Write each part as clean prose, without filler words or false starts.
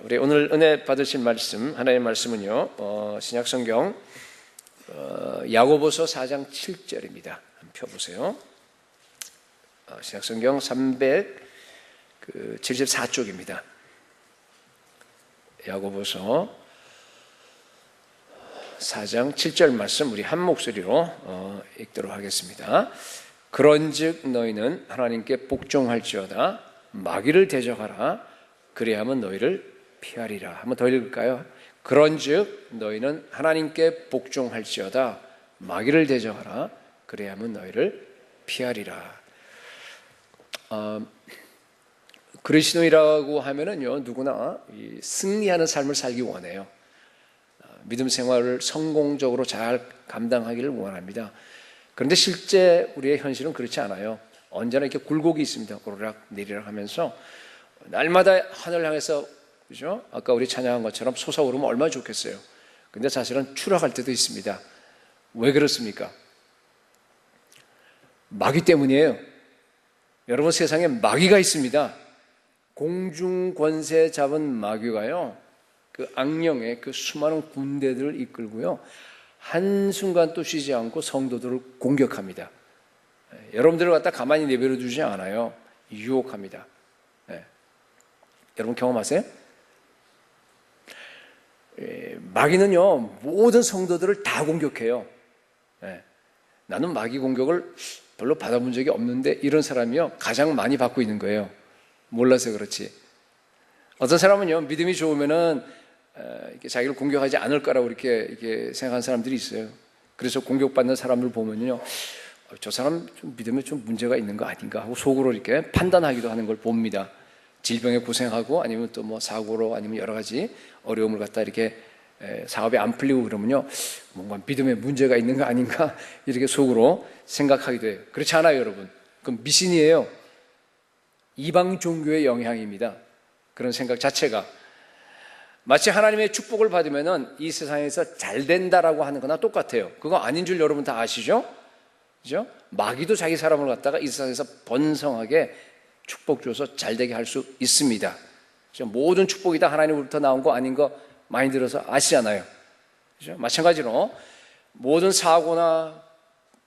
우리 오늘 은혜 받으실 말씀, 하나님의 말씀은요, 신약성경 야고보서 4장 7절입니다. 한번 펴보세요. 신약성경 374쪽입니다. 야고보서 4장 7절 말씀 우리 한 목소리로 읽도록 하겠습니다. 그런즉 너희는 하나님께 복종할지어다 마귀를 대적하라 그리하면 너희를 피하리라. 한번 더 읽을까요? 그런즉 너희는 하나님께 복종할지어다 마귀를 대적하라 그리하면 너희를 피하리라. 그리스도인이라고 하면은요, 누구나 승리하는 삶을 살기 원해요. 믿음 생활을 성공적으로 잘 감당하기를 원합니다. 그런데 실제 우리의 현실은 그렇지 않아요. 언제나 이렇게 굴곡이 있습니다. 오르락 내리락 하면서 날마다 하늘 향해서, 그죠? 아까 우리 찬양한 것처럼 솟아오르면 얼마나 좋겠어요. 근데 사실은 추락할 때도 있습니다. 왜 그렇습니까? 마귀 때문이에요. 여러분, 세상에 마귀가 있습니다. 공중 권세 잡은 마귀가요, 그 악령의 그 수많은 군대들을 이끌고요, 한순간도 쉬지 않고 성도들을 공격합니다. 여러분들을 갖다 가만히 내버려 두지 않아요. 유혹합니다. 여러분 경험하세요? 마귀는요, 모든 성도들을 다 공격해요. 나는 마귀 공격을 별로 받아본 적이 없는데 이런 사람이요, 가장 많이 받고 있는 거예요. 몰라서 그렇지. 어떤 사람은요, 믿음이 좋으면은 이렇게 자기를 공격하지 않을 거라고 이렇게 생각하는 사람들이 있어요. 그래서 공격받는 사람들 보면요, 저 사람 좀 믿음에 좀 문제가 있는 거 아닌가 하고 속으로 이렇게 판단하기도 하는 걸 봅니다. 질병에 고생하고 아니면 또 뭐 사고로 아니면 여러 가지 어려움을 갖다 이렇게 사업이 안 풀리고 그러면요, 뭔가 믿음에 문제가 있는 거 아닌가 이렇게 속으로 생각하기도 해요. 그렇지 않아요, 여러분. 그건 미신이에요. 이방 종교의 영향입니다. 그런 생각 자체가 마치 하나님의 축복을 받으면은 이 세상에서 잘 된다라고 하는 거나 똑같아요. 그거 아닌 줄 여러분 다 아시죠? 그죠? 마귀도 자기 사람을 갖다가 이 세상에서 번성하게 축복 줘서 잘 되게 할 수 있습니다. 그죠? 모든 축복이 다 하나님으로부터 나온 거 아닌 거 많이 들어서 아시잖아요. 그죠? 마찬가지로 모든 사고나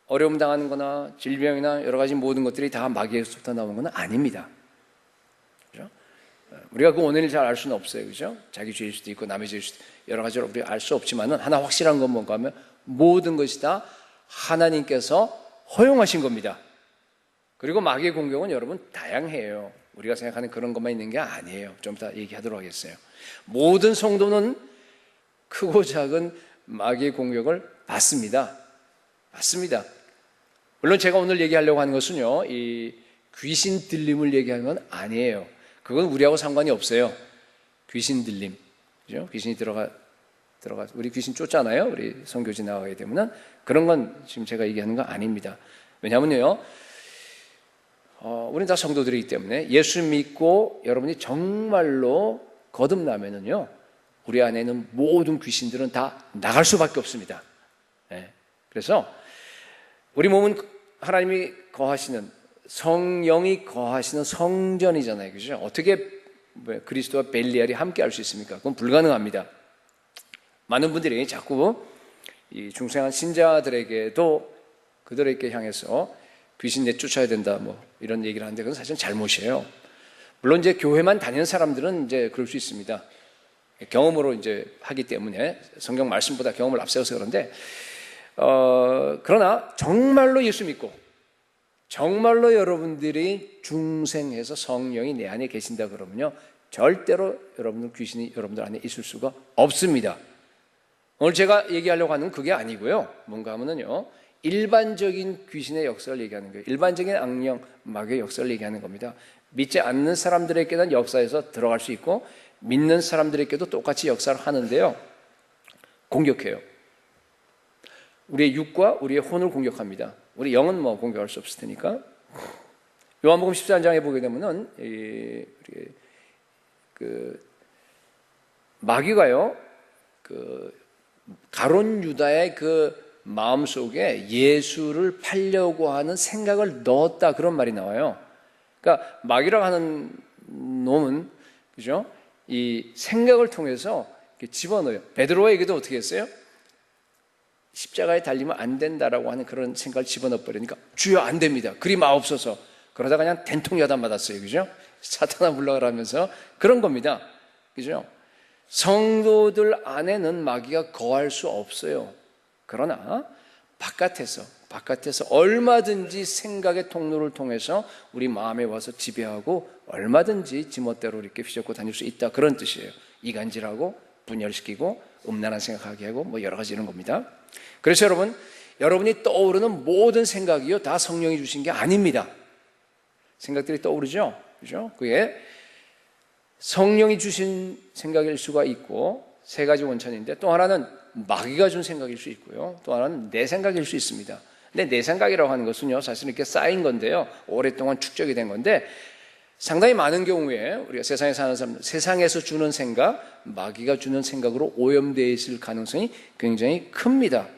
어려움 당하는 거나 질병이나 여러 가지 모든 것들이 다 마귀에서부터 나온 건 아닙니다. 그죠? 우리가 그 원인을 잘 알 수는 없어요. 그죠? 자기 죄일 수도 있고 남의 죄일 수도 있고 여러 가지로 우리가 알 수 없지만은 하나 확실한 건 뭔가 하면 모든 것이 다 하나님께서 허용하신 겁니다. 그리고 마귀의 공격은 여러분 다양해요. 우리가 생각하는 그런 것만 있는 게 아니에요. 좀 이따 얘기하도록 하겠어요. 모든 성도는 크고 작은 마귀의 공격을 받습니다. 맞습니다. 물론 제가 오늘 얘기하려고 하는 것은요, 이 귀신 들림을 얘기하는 건 아니에요. 그건 우리하고 상관이 없어요. 귀신 들림, 그죠? 귀신이 들어가 우리 귀신 쫓잖아요. 우리 선교지 나가게 되면은 그런 건 지금 제가 얘기하는 건 아닙니다. 왜냐하면요, 우리는 다 성도들이기 때문에 예수 믿고 여러분이 정말로 거듭나면은요, 우리 안에 있는 모든 귀신들은 다 나갈 수밖에 없습니다. 그래서 우리 몸은 하나님이 거하시는, 성령이 거하시는 성전이잖아요. 그죠? 어떻게 그리스도와 벨리알이 함께 할 수 있습니까? 그건 불가능합니다. 많은 분들이 자꾸 이 중생한 신자들에게도 그들에게 향해서 귀신 내쫓아야 된다, 뭐 이런 얘기를 하는데 그건 사실은 잘못이에요. 물론 이제 교회만 다니는 사람들은 이제 그럴 수 있습니다. 경험으로 이제 하기 때문에 성경 말씀보다 경험을 앞세워서 그런데, 그러나 정말로 예수 믿고 정말로 여러분들이 중생해서 성령이 내 안에 계신다 그러면요, 절대로 여러분들 귀신이 여러분들 안에 있을 수가 없습니다. 오늘 제가 얘기하려고 하는 그게 아니고요, 뭔가 하면은요, 일반적인 귀신의 역사를 얘기하는 거예요. 일반적인 악령, 마귀의 역사를 얘기하는 겁니다. 믿지 않는 사람들에게는 역사에서 들어갈 수 있고 믿는 사람들에게도 똑같이 역사를 하는데요, 공격해요. 우리의 육과 우리의 혼을 공격합니다. 우리 영은 뭐 공격할 수 없을 테니까. 요한복음 14장에 보게 되면은 마귀가요, 가룟 유다의 그 마음속에 예수를 팔려고 하는 생각을 넣었다, 그런 말이 나와요. 그러니까 마귀라고 하는 놈은, 그죠? 이 생각을 통해서 이렇게 집어넣어요. 베드로에게도 어떻게 했어요? 십자가에 달리면 안 된다라고 하는 그런 생각을 집어넣어 버리니까 주여 안 됩니다. 그리 마옵소서. 그러다가 그냥 된통 야단 맞았어요. 그죠? 사탄아 물러가라면서 그런 겁니다. 그죠? 성도들 안에는 마귀가 거할 수 없어요. 그러나 바깥에서 얼마든지 생각의 통로를 통해서 우리 마음에 와서 지배하고 얼마든지 지멋대로 이렇게 휘젓고 다닐 수 있다. 그런 뜻이에요. 이간질하고 분열시키고 음란한 생각하게 하고 뭐 여러 가지 이런 겁니다. 그래서 여러분, 여러분이 떠오르는 모든 생각이요 다 성령이 주신 게 아닙니다. 생각들이 떠오르죠? 그죠? 그게 성령이 주신 생각일 수가 있고 세 가지 원천인데 또 하나는 마귀가 준 생각일 수 있고요. 또 하나는 내 생각일 수 있습니다. 근데 내 생각이라고 하는 것은요, 사실 이렇게 쌓인 건데요. 오랫동안 축적이 된 건데 상당히 많은 경우에 우리가 세상에 사는 사람들, 세상에서 주는 생각, 마귀가 주는 생각으로 오염되어 있을 가능성이 굉장히 큽니다.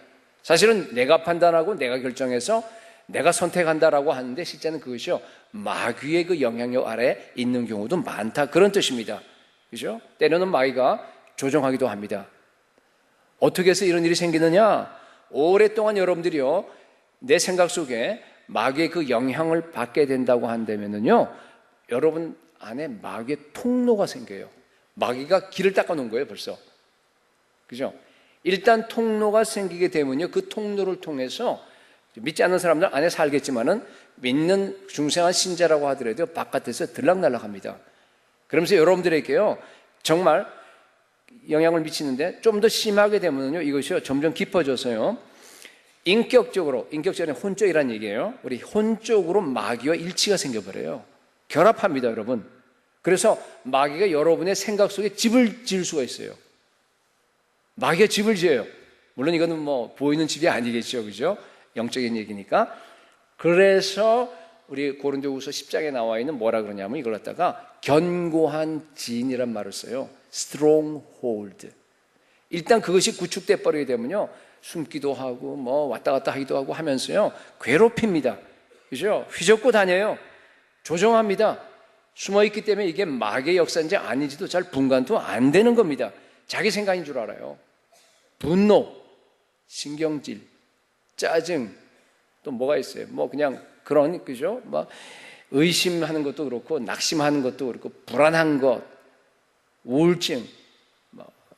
사실은 내가 판단하고 내가 결정해서 내가 선택한다라고 하는데 실제는 그것이요, 마귀의 그 영향력 아래 있는 경우도 많다. 그런 뜻입니다. 그죠? 때로는 마귀가 조종하기도 합니다. 어떻게 해서 이런 일이 생기느냐? 오랫동안 여러분들이요, 내 생각 속에 마귀의 그 영향을 받게 된다고 한다면요, 여러분 안에 마귀의 통로가 생겨요. 마귀가 길을 닦아 놓은 거예요, 벌써. 그죠? 일단 통로가 생기게 되면요, 그 통로를 통해서 믿지 않는 사람들 안에 살겠지만은 믿는 중생한 신자라고 하더라도 바깥에서 들락날락합니다. 그러면서 여러분들에게요, 정말 영향을 미치는데 좀 더 심하게 되면요, 이것이요, 점점 깊어져서요, 인격적으로 혼적이라는 얘기예요. 우리 혼적으로 마귀와 일치가 생겨버려요. 결합합니다, 여러분. 그래서 마귀가 여러분의 생각 속에 집을 지을 수가 있어요. 마귀가 집을 지어요. 물론 이거는 뭐 보이는 집이 아니겠죠, 그죠? 영적인 얘기니까. 그래서 우리 고린도후서 10장에 나와 있는 뭐라 그러냐면 이걸 갖다가 견고한 지인이란 말을 써요. stronghold. 일단 그것이 구축돼 버리게 되면요, 숨기도 하고 뭐 왔다 갔다 하기도 하고 하면서요, 괴롭힙니다. 그죠? 휘젓고 다녀요. 조종합니다. 숨어있기 때문에 이게 마귀의 역사인지 아닌지도 잘 분간도 안 되는 겁니다. 자기 생각인 줄 알아요. 분노, 신경질, 짜증, 또 뭐가 있어요? 뭐 그냥 그런, 그죠? 막 의심하는 것도 그렇고 낙심하는 것도 그렇고 불안한 것, 우울증,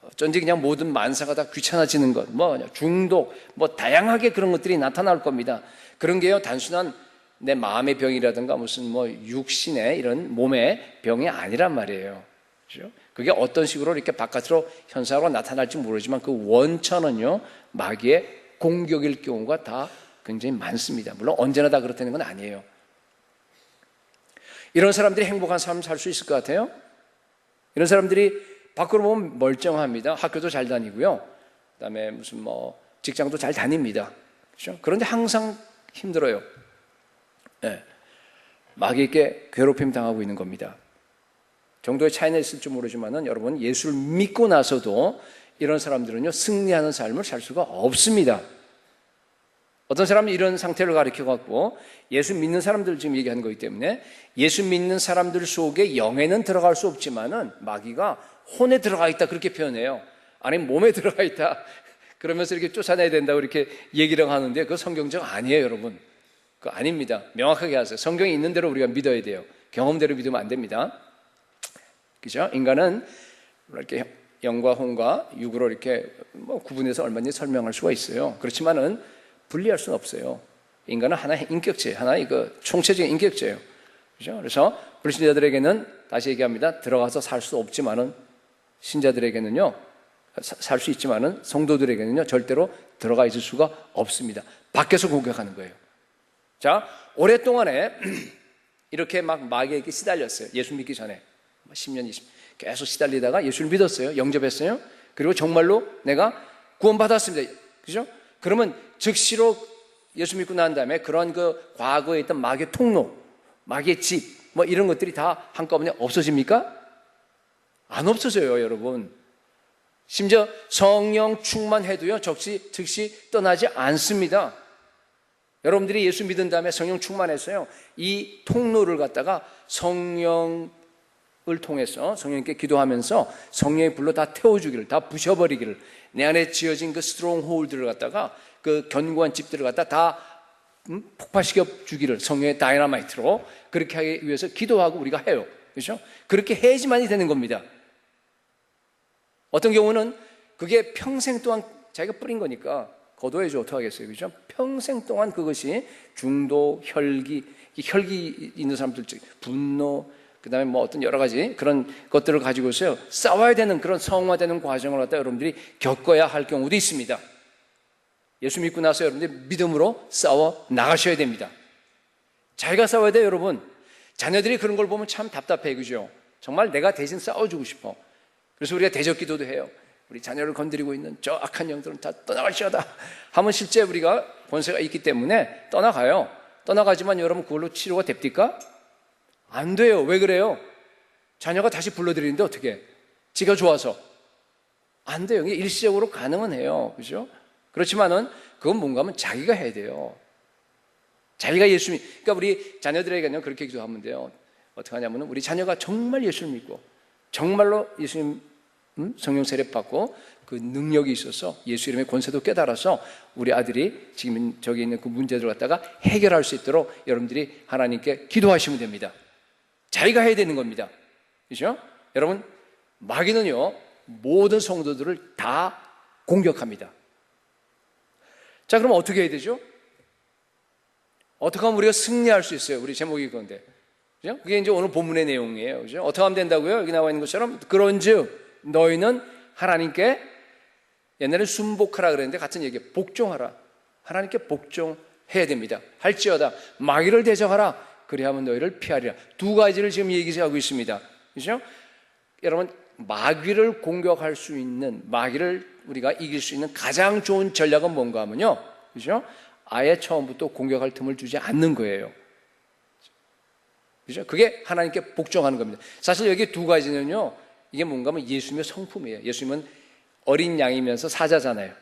어쩐지 그냥 모든 만사가 다 귀찮아지는 것, 뭐 중독, 뭐 다양하게 그런 것들이 나타날 겁니다. 그런 게요, 단순한 내 마음의 병이라든가 무슨 뭐 육신의 이런 몸의 병이 아니란 말이에요. 그죠? 그게 어떤 식으로 이렇게 바깥으로 현상으로 나타날지 모르지만 그 원천은요, 마귀의 공격일 경우가 다 굉장히 많습니다. 물론 언제나 다 그렇다는 건 아니에요. 이런 사람들이 행복한 삶을 살 수 있을 것 같아요? 이런 사람들이 밖으로 보면 멀쩡합니다. 학교도 잘 다니고요. 그다음에 무슨 뭐 직장도 잘 다닙니다. 그렇죠? 그런데 항상 힘들어요. 네. 마귀에게 괴롭힘 당하고 있는 겁니다. 정도의 차이는 있을지 모르지만은 여러분, 예수를 믿고 나서도 이런 사람들은요, 승리하는 삶을 살 수가 없습니다. 어떤 사람은 이런 상태를 가리켜 갖고 예수 믿는 사람들 지금 얘기하는 거기 때문에 예수 믿는 사람들 속에 영에는 들어갈 수 없지만은 마귀가 혼에 들어가 있다, 그렇게 표현해요. 아니면 몸에 들어가 있다, 그러면서 이렇게 쫓아내야 된다고 이렇게 얘기를 하는데 그거 성경적 아니에요, 여러분. 그거 아닙니다. 명확하게 하세요. 성경에 있는 대로 우리가 믿어야 돼요. 경험대로 믿으면 안 됩니다. 그죠? 인간은 이렇게 영과 혼과 육으로 이렇게 뭐 구분해서 얼마든지 설명할 수가 있어요. 그렇지만은 분리할 수는 없어요. 인간은 하나의 인격체, 하나의 그 총체적인 인격체예요. 그죠? 그래서 불신자들에게는 다시 얘기합니다. 들어가서 살 수 없지만은, 신자들에게는요, 살 수 있지만은 성도들에게는요, 절대로 들어가 있을 수가 없습니다. 밖에서 공격하는 거예요. 자, 오랫동안에 이렇게 막 마귀에게 시달렸어요. 예수 믿기 전에 10년, 20년 계속 시달리다가 예수를 믿었어요. 영접했어요. 그리고 정말로 내가 구원받았습니다. 그죠? 그러면 즉시로 예수 믿고 난 다음에 그런 그 과거에 있던 마귀의 통로, 마귀의 집, 뭐 이런 것들이 다 한꺼번에 없어집니까? 안 없어져요, 여러분. 심지어 성령 충만해도요, 즉시 떠나지 않습니다. 여러분들이 예수 믿은 다음에 성령 충만했어요. 이 통로를 갖다가 성령 통해서 성령님께 기도하면서 성령의 불로 다 태워주기를, 다 부셔버리기를, 내 안에 지어진 그 스트롱홀드를 갖다가, 그 견고한 집들을 갖다 다 폭파시켜 주기를 성령의 다이너마이트로 그렇게 하기 위해서 기도하고 우리가 해요. 그렇죠? 그렇게 해야지만이 되는 겁니다. 어떤 경우는 그게 평생 동안 자기가 뿌린 거니까 거둬야죠. 어떡하겠어요. 그죠? 평생 동안 그것이 중도, 혈기 있는 사람들, 분노, 그 다음에 뭐 어떤 여러 가지 그런 것들을 가지고서 싸워야 되는 그런 성화되는 과정을 갖다 여러분들이 겪어야 할 경우도 있습니다. 예수 믿고 나서 여러분들이 믿음으로 싸워 나가셔야 됩니다. 자기가 싸워야 돼요, 여러분. 자녀들이 그런 걸 보면 참 답답해, 그죠? 정말 내가 대신 싸워주고 싶어. 그래서 우리가 대적 기도도 해요. 우리 자녀를 건드리고 있는 저 악한 영들은 다 떠나갈지어다 하면 실제 우리가 권세가 있기 때문에 떠나가요. 떠나가지만 여러분 그걸로 치료가 됩니까? 안 돼요. 왜 그래요? 자녀가 다시 불러들이는데 어떻게? 지가 좋아서. 안 돼요. 일시적으로 가능은 해요. 그죠? 그렇지만은 그건 뭔가 하면 자기가 해야 돼요. 자기가 예수 그러니까 우리 자녀들에게는 그렇게 기도하면 돼요. 어떻게 하냐면 우리 자녀가 정말 예수를 믿고 정말로 예수님 성령 세례 받고 그 능력이 있어서 예수 이름의 권세도 깨달아서 우리 아들이 지금 저기 있는 그 문제들을 갖다가 해결할 수 있도록 여러분들이 하나님께 기도하시면 됩니다. 자기가 해야 되는 겁니다. 그렇죠? 여러분, 마귀는요 모든 성도들을 다 공격합니다. 자, 그럼 어떻게 해야 되죠? 어떻게 하면 우리가 승리할 수 있어요? 우리 제목이 그건데, 그죠? 그게 이제 오늘 본문의 내용이에요. 그죠? 어떻게 하면 된다고요? 여기 나와 있는 것처럼 그런즉 너희는 하나님께, 옛날에 순복하라 그랬는데 같은 얘기예요. 복종하라. 하나님께 복종해야 됩니다. 할지어다 마귀를 대적하라. 그리하면 너희를 피하리라. 두 가지를 지금 얘기하고 있습니다. 그죠? 여러분, 마귀를 공격할 수 있는, 마귀를 우리가 이길 수 있는 가장 좋은 전략은 뭔가 하면요, 그죠? 아예 처음부터 공격할 틈을 주지 않는 거예요. 그죠? 그게 하나님께 복종하는 겁니다. 사실 여기 두 가지는요, 이게 뭔가 하면 예수님의 성품이에요. 예수님은 어린 양이면서 사자잖아요.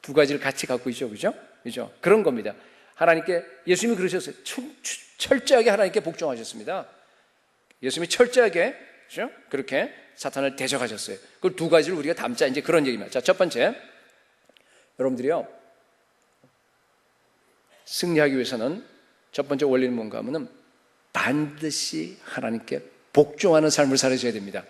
두 가지를 같이 갖고 있죠. 그죠? 그죠? 그런 겁니다. 하나님께, 예수님이 그러셨어요. 철저하게 하나님께 복종하셨습니다. 예수님이 철저하게, 그죠? 그렇게 사탄을 대적하셨어요. 그 두 가지를 우리가 담자, 이제 그런 얘기입니다. 자, 첫 번째, 여러분들이요, 승리하기 위해서는 첫 번째 원리는 뭔가 하면은 반드시 하나님께 복종하는 삶을 살아셔야 됩니다.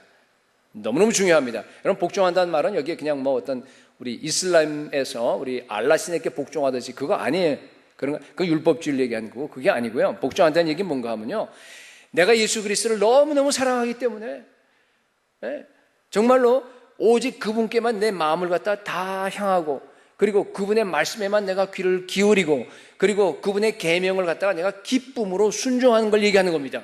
너무너무 중요합니다. 여러분, 복종한다는 말은 여기에 그냥 뭐 어떤 우리 이슬람에서 우리 알라 신에게 복종하듯이 그거 아니에요. 그런 거, 그 율법주의를 얘기하는 거고 그게 아니고요. 복종한다는 얘기는 뭔가 하면요, 내가 예수 그리스도를 너무너무 사랑하기 때문에 정말로 오직 그분께만 내 마음을 갖다 다 향하고, 그리고 그분의 말씀에만 내가 귀를 기울이고, 그리고 그분의 계명을 갖다가 내가 기쁨으로 순종하는 걸 얘기하는 겁니다.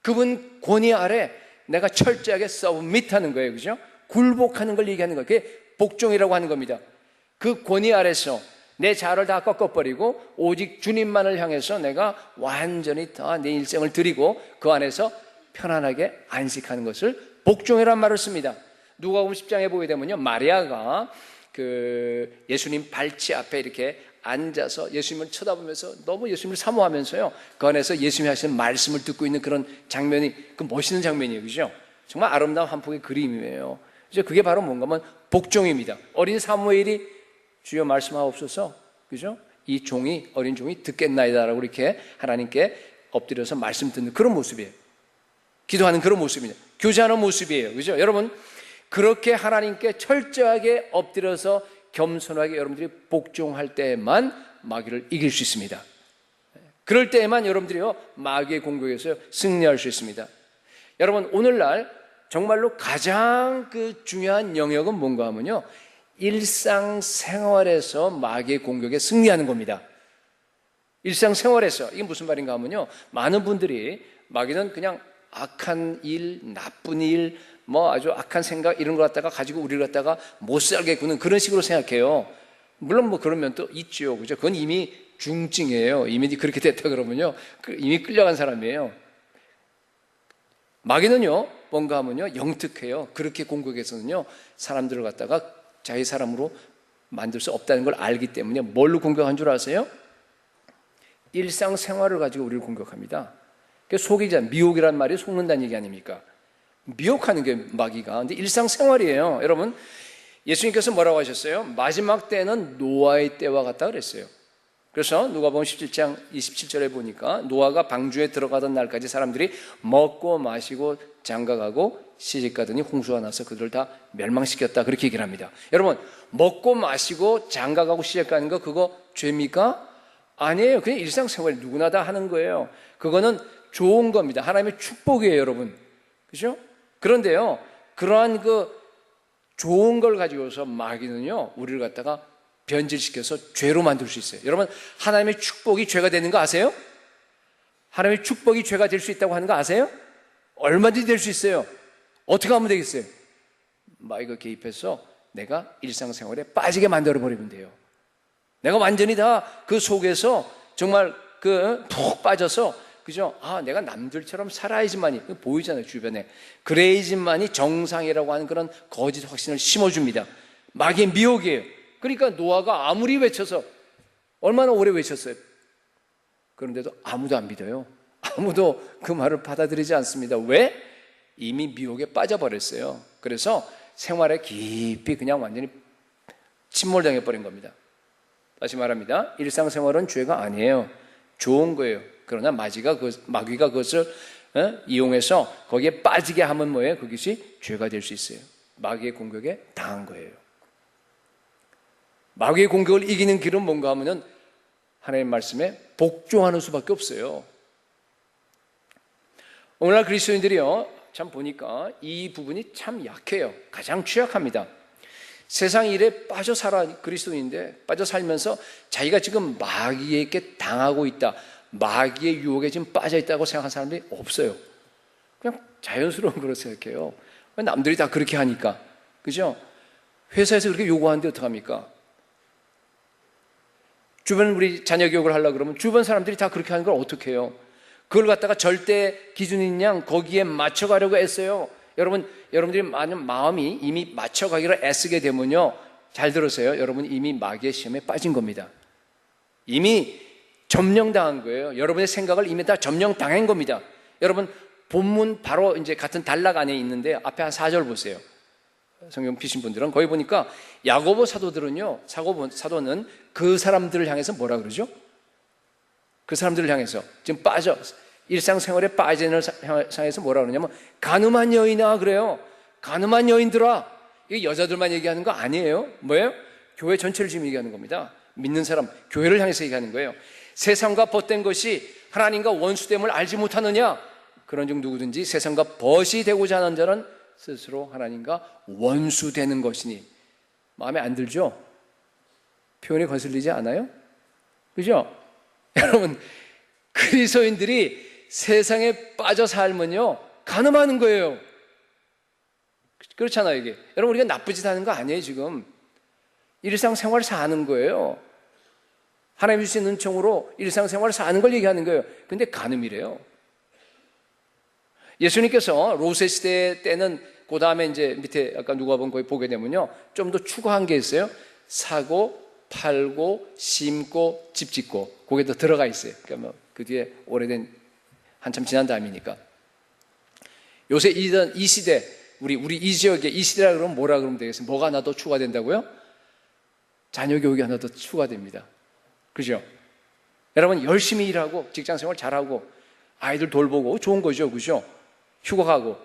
그분 권위 아래 내가 철저하게 서브밋하는 거예요. 그죠? 굴복하는 걸 얘기하는 거예요. 그게 복종이라고 하는 겁니다. 그 권위 아래서 내 자아를 다 꺾어버리고 오직 주님만을 향해서 내가 완전히 다 내 일생을 드리고 그 안에서 편안하게 안식하는 것을 복종이란 말을 씁니다. 누가복음 10장에 보게 되면요, 마리아가 그 예수님 발치 앞에 이렇게 앉아서 예수님을 쳐다보면서 너무 예수님을 사모하면서요, 그 안에서 예수님이 하시는 말씀을 듣고 있는 그런 장면이, 그 멋있는 장면이에요. 그죠? 정말 아름다운 한 폭의 그림이에요. 그죠? 그게 바로 뭔가 하면 복종입니다. 어린 사무엘이 주여 말씀하옵소서, 그죠? 이 종이, 어린 종이 듣겠나이다라고 이렇게 하나님께 엎드려서 말씀 듣는 그런 모습이에요. 기도하는 그런 모습입니다. 교제하는 모습이에요. 그죠? 여러분, 그렇게 하나님께 철저하게 엎드려서 겸손하게 여러분들이 복종할 때에만 마귀를 이길 수 있습니다. 그럴 때에만 여러분들이요, 마귀의 공격에서 승리할 수 있습니다. 여러분, 오늘날 정말로 가장 그 중요한 영역은 뭔가 하면요, 일상생활에서 마귀의 공격에 승리하는 겁니다. 일상생활에서. 이게 무슨 말인가 하면요, 많은 분들이 마귀는 그냥 악한 일, 나쁜 일, 뭐 아주 악한 생각 이런 걸 갖다가 가지고 우리를 갖다가 못 살게 구는 그런 식으로 생각해요. 물론 뭐 그런 면도 있죠. 그죠? 그건 이미 중증이에요. 이미 그렇게 됐다 그러면요, 이미 끌려간 사람이에요. 마귀는요, 뭔가 하면요, 영특해요. 그렇게 공격해서는요, 사람들을 갖다가 자기 사람으로 만들 수 없다는 걸 알기 때문에 뭘로 공격한 줄 아세요? 일상생활을 가지고 우리를 공격합니다. 속이자, 미혹이란 말이 속는다는 얘기 아닙니까? 미혹하는 게 마귀가. 근데 일상생활이에요. 여러분, 예수님께서 뭐라고 하셨어요? 마지막 때는 노아의 때와 같다 그랬어요. 그래서 누가복음 17장 27절에 보니까 노아가 방주에 들어가던 날까지 사람들이 먹고 마시고 장가가고 시집가더니 홍수가 나서 그들을 다 멸망시켰다, 그렇게 얘기를 합니다. 여러분, 먹고 마시고 장가가고 시집가는 거 그거 죄입니까? 아니에요. 그냥 일상생활 누구나 다 하는 거예요. 그거는 좋은 겁니다. 하나님의 축복이에요, 여러분. 그죠? 그런데요, 그러한 그 좋은 걸 가지고서 마귀는요, 우리를 갖다가 변질시켜서 죄로 만들 수 있어요. 여러분, 하나님의 축복이 죄가 되는 거 아세요? 하나님의 축복이 죄가 될 수 있다고 하는 거 아세요? 얼마든지 될 수 있어요. 어떻게 하면 되겠어요? 마귀가 개입해서 내가 일상생활에 빠지게 만들어버리면 돼요. 내가 완전히 다 그 속에서 정말 푹 빠져서, 그죠? 내가 남들처럼 살아야지만이, 보이잖아요, 주변에. 그래야지만이 정상이라고 하는 그런 거짓 확신을 심어줍니다. 마귀의 미혹이에요. 그러니까 노아가 아무리 외쳐서, 얼마나 오래 외쳤어요. 그런데도 아무도 안 믿어요. 아무도 그 말을 받아들이지 않습니다. 왜? 이미 미혹에 빠져버렸어요. 그래서 생활에 깊이 그냥 완전히 침몰당해 버린 겁니다. 다시 말합니다. 일상생활은 죄가 아니에요. 좋은 거예요. 그러나 마귀가 그것을 이용해서 거기에 빠지게 하면 뭐예요? 그것이 죄가 될 수 있어요. 마귀의 공격에 당한 거예요. 마귀의 공격을 이기는 길은 뭔가 하면은 하나님의 말씀에 복종하는 수밖에 없어요. 오늘날 그리스도인들이요, 참 보니까 이 부분이 참 약해요. 가장 취약합니다. 세상 일에 빠져 살아, 그리스도인인데 빠져 살면서 자기가 지금 마귀에게 당하고 있다, 마귀의 유혹에 지금 빠져 있다고 생각하는 사람들이 없어요. 그냥 자연스러운 거로 생각해요. 남들이 다 그렇게 하니까. 그죠? 회사에서 그렇게 요구하는데 어떡합니까? 주변 우리 자녀 교육을 하려고 그러면 주변 사람들이 다 그렇게 하는 걸 어떻게 해요? 그걸 갖다가 절대 기준인 양 거기에 맞춰가려고 애써요. 여러분들이 많은 마음이 이미 맞춰가기로 애쓰게 되면요, 잘 들으세요. 여러분 이미 마귀의 시험에 빠진 겁니다. 이미 점령당한 거예요. 여러분의 생각을 이미 다 점령당한 겁니다. 여러분 본문 바로 이제 같은 단락 안에 있는데 앞에 한 4절 보세요. 성경 피신 분들은 거기 보니까 야고보 사도들은요, 사도는 그 사람들을 향해서 뭐라 그러죠? 그 사람들을 향해서 지금 일상생활에 빠지는 상황에서 뭐라 그러냐면 가늠한 여인아 그래요. 가늠한 여인들아. 이게 여자들만 얘기하는 거 아니에요. 뭐예요? 교회 전체를 지금 얘기하는 겁니다. 믿는 사람, 교회를 향해서 얘기하는 거예요. 세상과 벗된 것이 하나님과 원수됨을 알지 못하느냐? 그런즉 누구든지 세상과 벗이 되고자 하는 자는 스스로 하나님과 원수되는 것이니. 마음에 안 들죠? 표현이 거슬리지 않아요? 그죠? 여러분, 그리스도인들이 세상에 빠져 살면요, 간음하는 거예요. 그렇잖아요, 이게. 여러분, 우리가 나쁜 짓 하는 거 아니에요, 지금. 일상생활 사는 거예요. 하나님이 주신 은총으로 일상생활 사는 걸 얘기하는 거예요. 근데 간음이래요. 예수님께서 로세 시대 때는 그 다음에 이제 밑에 아까 누가복음 거기 보게 되면요, 좀 더 추가한 게 있어요. 사고, 팔고, 심고, 집 짓고. 거기에 더 들어가 있어요. 그러니까 그 뒤에 오래된 한참 지난 다음이니까. 요새 이 시대, 우리 이 지역에 이 시대라 그러면 뭐라 그러면 되겠어요? 뭐가 하나 더 추가된다고요? 자녀 교육이 하나 더 추가됩니다. 그죠? 여러분 열심히 일하고 직장생활 잘하고 아이들 돌보고 좋은 거죠. 그죠? 휴가 가고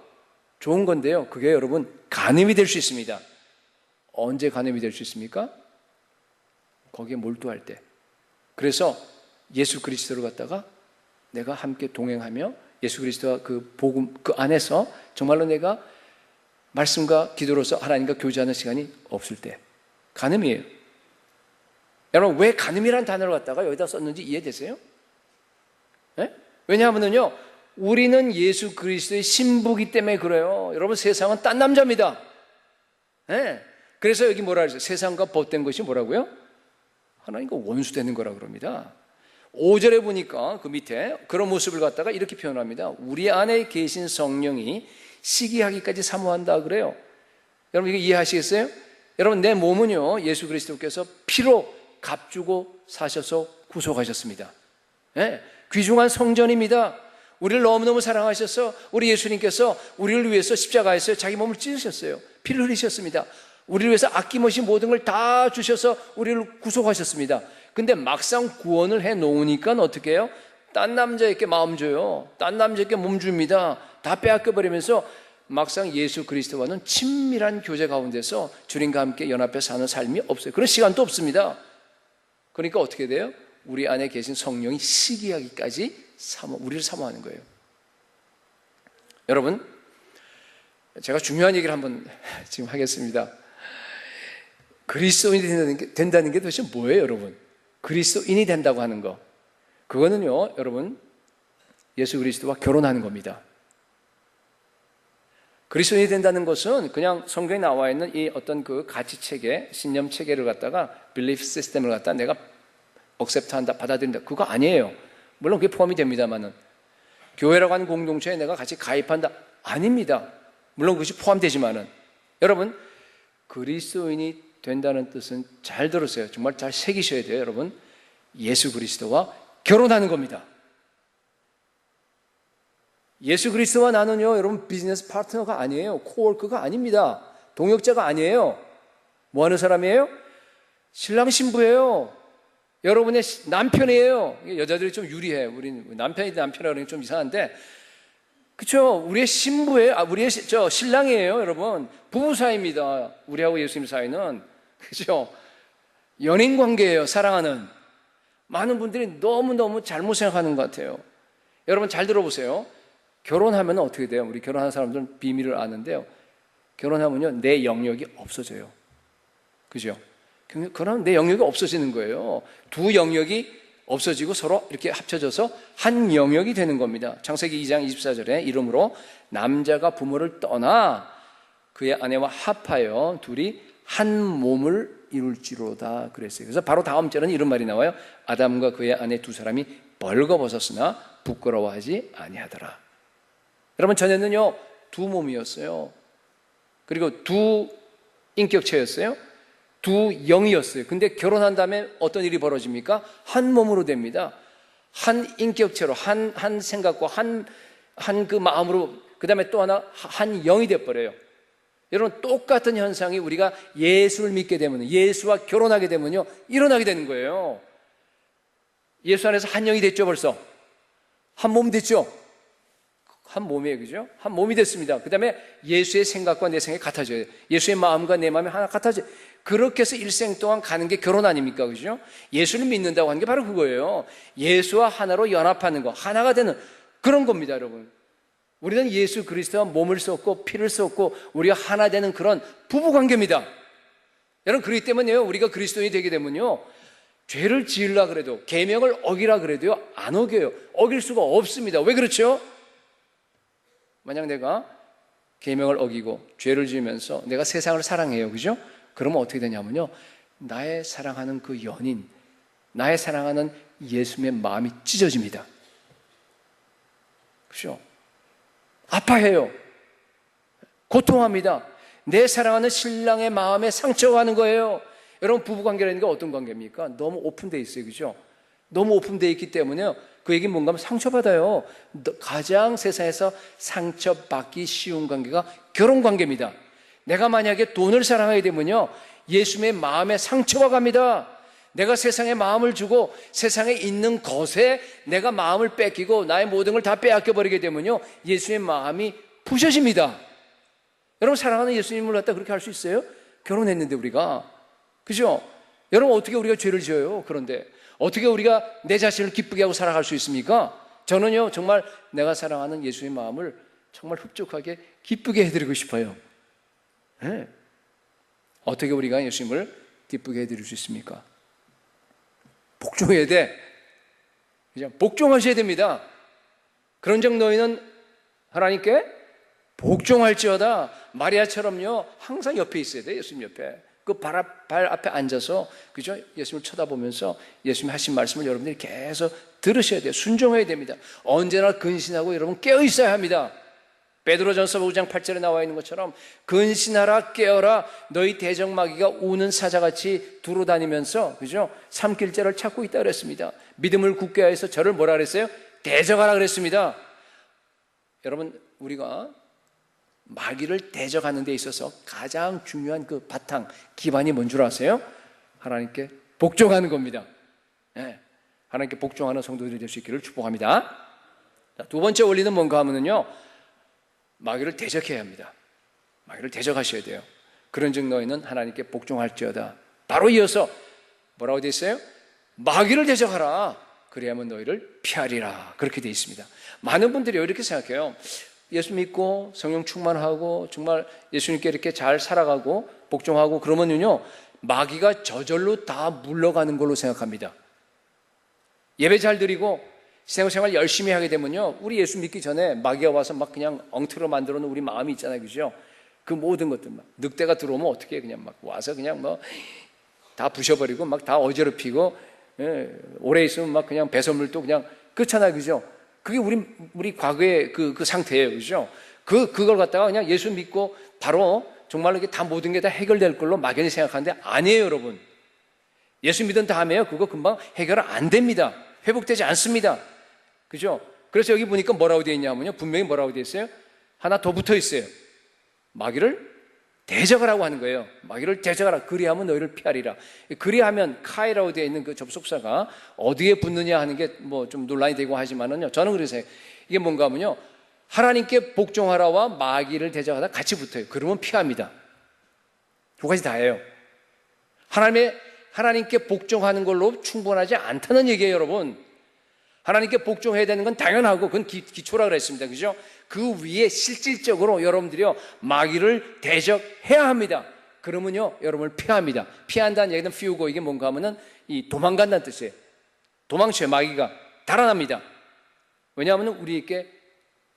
좋은 건데요. 그게 여러분 간음이 될 수 있습니다. 언제 간음이 될 수 있습니까? 거기에 몰두할 때. 그래서 예수 그리스도를 갖다가 내가 함께 동행하며 예수 그리스도와 그 복음 그 안에서 정말로 내가 말씀과 기도로서 하나님과 교제하는 시간이 없을 때 간음이에요. 여러분 왜 간음이라는 단어를 갖다가 여기다 썼는지 이해되세요? 네? 왜냐하면요, 우리는 예수 그리스도의 신부기 때문에 그래요. 여러분 세상은 딴 남자입니다. 네? 그래서 여기 뭐라 그러죠? 세상과 벗된 것이 뭐라고요? 하나님과 원수되는 거라 그럽니다. 5절에 보니까 그 밑에 그런 모습을 갖다가 이렇게 표현합니다. 우리 안에 계신 성령이 시기하기까지 사모한다 그래요. 여러분 이거 이해하시겠어요? 여러분 내 몸은요, 예수 그리스도께서 피로 값주고 사셔서 구속하셨습니다. 네? 귀중한 성전입니다. 우리를 너무너무 사랑하셔서 우리 예수님께서 우리를 위해서 십자가에서 자기 몸을 찢으셨어요. 피를 흘리셨습니다. 우리를 위해서 아낌없이 모든 걸 다 주셔서 우리를 구속하셨습니다. 근데 막상 구원을 해 놓으니까 어떻게 해요? 딴 남자에게 마음 줘요. 딴 남자에게 몸 줍니다. 다 빼앗겨 버리면서 막상 예수 그리스도와는 친밀한 교제 가운데서 주님과 함께 연합해 사는 삶이 없어요. 그런 시간도 없습니다. 그러니까 어떻게 돼요? 우리 안에 계신 성령이 시기하기까지 우리를 사모하는 거예요. 여러분, 제가 중요한 얘기를 한번 지금 하겠습니다. 그리스도인이 된다는 게 도대체 뭐예요, 여러분? 그리스도인이 된다고 하는 거, 그거는요, 여러분, 예수 그리스도와 결혼하는 겁니다. 그리스도인이 된다는 것은 그냥 성경에 나와 있는 이 어떤 그 가치 체계, 신념 체계를 갖다가 belief system을 갖다 내가 accept한다, 받아들인다, 그거 아니에요. 물론 그게 포함이 됩니다만은, 교회라고 하는 공동체에 내가 같이 가입한다, 아닙니다. 물론 그것이 포함되지만은, 여러분, 그리스도인이 된다는 뜻은 잘 들으세요. 정말 잘 새기셔야 돼요, 여러분. 예수 그리스도와 결혼하는 겁니다. 예수 그리스도와 나는요, 여러분, 비즈니스 파트너가 아니에요. 코워커가 아닙니다. 동역자가 아니에요. 뭐 하는 사람이에요? 신랑 신부예요. 여러분의 남편이에요. 여자들이 좀 유리해. 우리는 남편이 남편이라고 그러니 좀 이상한데, 그렇죠? 우리의 신부예요. 우리의 신랑이에요, 여러분. 부부 사이입니다. 우리하고 예수님 사이는, 그렇죠? 연인 관계예요. 사랑하는. 많은 분들이 너무너무 잘못 생각하는 것 같아요. 여러분 잘 들어보세요. 결혼하면 어떻게 돼요? 우리 결혼하는 사람들은 비밀을 아는데요, 결혼하면요, 내 영역이 없어져요. 그죠? 결혼하면 내 영역이 없어지는 거예요. 두 영역이 없어지고 서로 이렇게 합쳐져서 한 영역이 되는 겁니다. 창세기 2장 24절에 이러므로 남자가 부모를 떠나 그의 아내와 합하여 둘이 한 몸을 이룰지로다 그랬어요. 그래서 바로 다음 절은 이런 말이 나와요. 아담과 그의 아내 두 사람이 벌거벗었으나 부끄러워하지 아니하더라. 여러분, 전에는요, 두 몸이었어요. 그리고 두 인격체였어요. 두 영이었어요. 근데 결혼한 다음에 어떤 일이 벌어집니까? 한 몸으로 됩니다. 한 인격체로, 한 생각과 한 그 마음으로, 그 다음에 또 하나, 한 영이 돼버려요. 여러분, 똑같은 현상이 우리가 예수를 믿게 되면, 예수와 결혼하게 되면요, 일어나게 되는 거예요. 예수 안에서 한 영이 됐죠, 벌써. 한 몸 됐죠? 한 몸이에요, 그죠? 한 몸이 됐습니다. 그 다음에 예수의 생각과 내 생각이 같아져요. 예수의 마음과 내 마음이 하나 같아져요. 그렇게 해서 일생 동안 가는 게 결혼 아닙니까? 그죠? 예수를 믿는다고 하는 게 바로 그거예요. 예수와 하나로 연합하는 거, 하나가 되는 그런 겁니다, 여러분. 우리는 예수 그리스도와 몸을 쏟고 피를 쏟고 우리가 하나 되는 그런 부부 관계입니다. 여러분, 그렇기 때문에요, 우리가 그리스도인이 되게 되면요, 죄를 지으려 그래도, 계명을 어기라 그래도요, 안 어겨요. 어길 수가 없습니다. 왜 그렇죠? 만약 내가 계명을 어기고 죄를 지으면서 내가 세상을 사랑해요, 그죠? 그러면 어떻게 되냐면요, 나의 사랑하는 그 연인, 나의 사랑하는 예수님의 마음이 찢어집니다. 그죠? 아파해요. 고통합니다. 내 사랑하는 신랑의 마음에 상처가 가는 거예요. 여러분, 부부관계라는 게 어떤 관계입니까? 너무 오픈되어 있어요, 그죠? 너무 오픈되어 있기 때문에 그 얘기는 뭔가 하면 상처받아요. 가장 세상에서 상처받기 쉬운 관계가 결혼관계입니다. 내가 만약에 돈을 사랑하게 되면요, 예수님의 마음에 상처가 갑니다. 내가 세상에 마음을 주고 세상에 있는 것에 내가 마음을 뺏기고 나의 모든 걸 다 빼앗겨 버리게 되면요, 예수님의 마음이 부셔집니다. 여러분, 사랑하는 예수님을 갖다 그렇게 할 수 있어요? 결혼했는데 우리가, 그죠? 여러분, 어떻게 우리가 죄를 지어요? 그런데 어떻게 우리가 내 자신을 기쁘게 하고 살아갈 수 있습니까? 저는요, 정말 내가 사랑하는 예수의 마음을 정말 흡족하게 기쁘게 해드리고 싶어요. 네. 어떻게 우리가 예수님을 기쁘게 해드릴 수 있습니까? 복종해야 돼. 그죠? 복종하셔야 됩니다. 그런즉 너희는 하나님께 복종할지어다. 마리아처럼요, 항상 옆에 있어야 돼. 예수님 옆에. 그 발 앞에 앉아서, 그죠? 예수님을 쳐다보면서 예수님 하신 말씀을 여러분들이 계속 들으셔야 돼요. 순종해야 됩니다. 언제나 근신하고 여러분 깨어 있어야 합니다. 베드로전서 5장 8절에 나와 있는 것처럼 근신하라, 깨어라. 너희 대적마귀가 우는 사자같이 두루 다니면서, 그죠? 삼킬자를 찾고 있다 그랬습니다. 믿음을 굳게 하여서 저를 뭐라 그랬어요? 대적하라 그랬습니다. 여러분, 우리가 마귀를 대적하는 데 있어서 가장 중요한 그 바탕, 기반이 뭔 줄 아세요? 하나님께 복종하는 겁니다. 네. 하나님께 복종하는 성도들이 될 수 있기를 축복합니다. 자, 두 번째 원리는 뭔가 하면요, 마귀를 대적해야 합니다. 마귀를 대적하셔야 돼요. 그런즉 너희는 하나님께 복종할지어다. 바로 이어서 뭐라고 되어 있어요? 마귀를 대적하라. 그리하면 너희를 피하리라. 그렇게 되어 있습니다. 많은 분들이 이렇게 생각해요. 예수 믿고 성령 충만하고 정말 예수님께 이렇게 잘 살아가고 복종하고 그러면요, 마귀가 저절로 다 물러가는 걸로 생각합니다. 예배 잘 드리고 신앙생활 열심히 하게 되면요, 우리 예수 믿기 전에 마귀가 와서 막 그냥 엉터리로 만들어 놓은 우리 마음이 있잖아요. 그죠? 그 모든 것들 막 늑대가 들어오면 어떻게 그냥 막 와서 그냥 뭐 다 부셔버리고 막 다 어지럽히고, 오래 있으면 막 그냥 배설물도 그냥 그렇잖아요. 그죠? 그게 우리 과거의 그 상태예요. 그죠? 그걸 갖다가 그냥 예수 믿고 바로 정말로 이게 다 모든 게 다 해결될 걸로 막연히 생각하는데 아니에요, 여러분. 예수 믿은 다음에요, 그거 금방 해결 안 됩니다. 회복되지 않습니다. 그죠? 그래서 여기 보니까 뭐라고 되어 있냐면요, 분명히 뭐라고 되어 있어요? 하나 더 붙어 있어요. 마귀를 대적하라고 하는 거예요. 마귀를 대적하라. 그리하면 너희를 피하리라. 그리하면 카이라고 되어 있는 그 접속사가 어디에 붙느냐 하는 게 뭐 좀 논란이 되고 하지만은요, 저는 그래서 이게 뭔가 하면요, 하나님께 복종하라와 마귀를 대적하다 같이 붙어요. 그러면 피합니다. 두 가지 다예요. 하나님께 복종하는 걸로 충분하지 않다는 얘기예요, 여러분. 하나님께 복종해야 되는 건 당연하고 그건 기초라 그랬습니다. 그죠? 그 위에 실질적으로 여러분들이요, 마귀를 대적해야 합니다. 그러면요, 여러분을 피합니다. 피한다는 얘기는 피우고, 이게 뭔가 하면은 이 도망간다는 뜻이에요. 도망쳐요. 마귀가 달아납니다. 왜냐하면 우리에게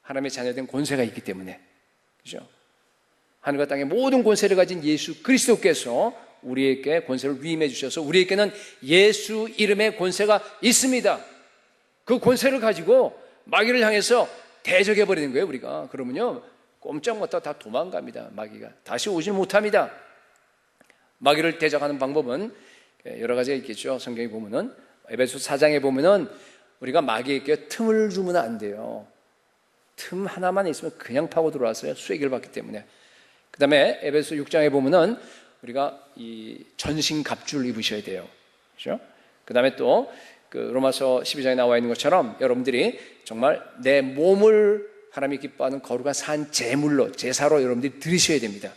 하나님의 자녀된 권세가 있기 때문에. 그죠? 하늘과 땅의 모든 권세를 가진 예수 그리스도께서 우리에게 권세를 위임해 주셔서 우리에게는 예수 이름의 권세가 있습니다. 그 권세를 가지고 마귀를 향해서 대적해 버리는 거예요, 우리가. 그러면요, 꼼짝 못하고 다 도망갑니다. 마귀가 다시 오질 못합니다. 마귀를 대적하는 방법은 여러 가지가 있겠죠. 성경에 보면은, 에베소서 4장에 보면은 우리가 마귀에게 틈을 주면 안 돼요. 틈 하나만 있으면 그냥 파고 들어왔어요. 수액을 받기 때문에. 그 다음에 에베소 6장에 보면은 우리가 이 전신갑주를 입으셔야 돼요. 그렇죠? 그 다음에 또 그 로마서 12장에 나와 있는 것처럼 여러분들이 정말 내 몸을 하나님이 기뻐하는 거룩한 산 제물로, 제사로 여러분들이 드리셔야 됩니다.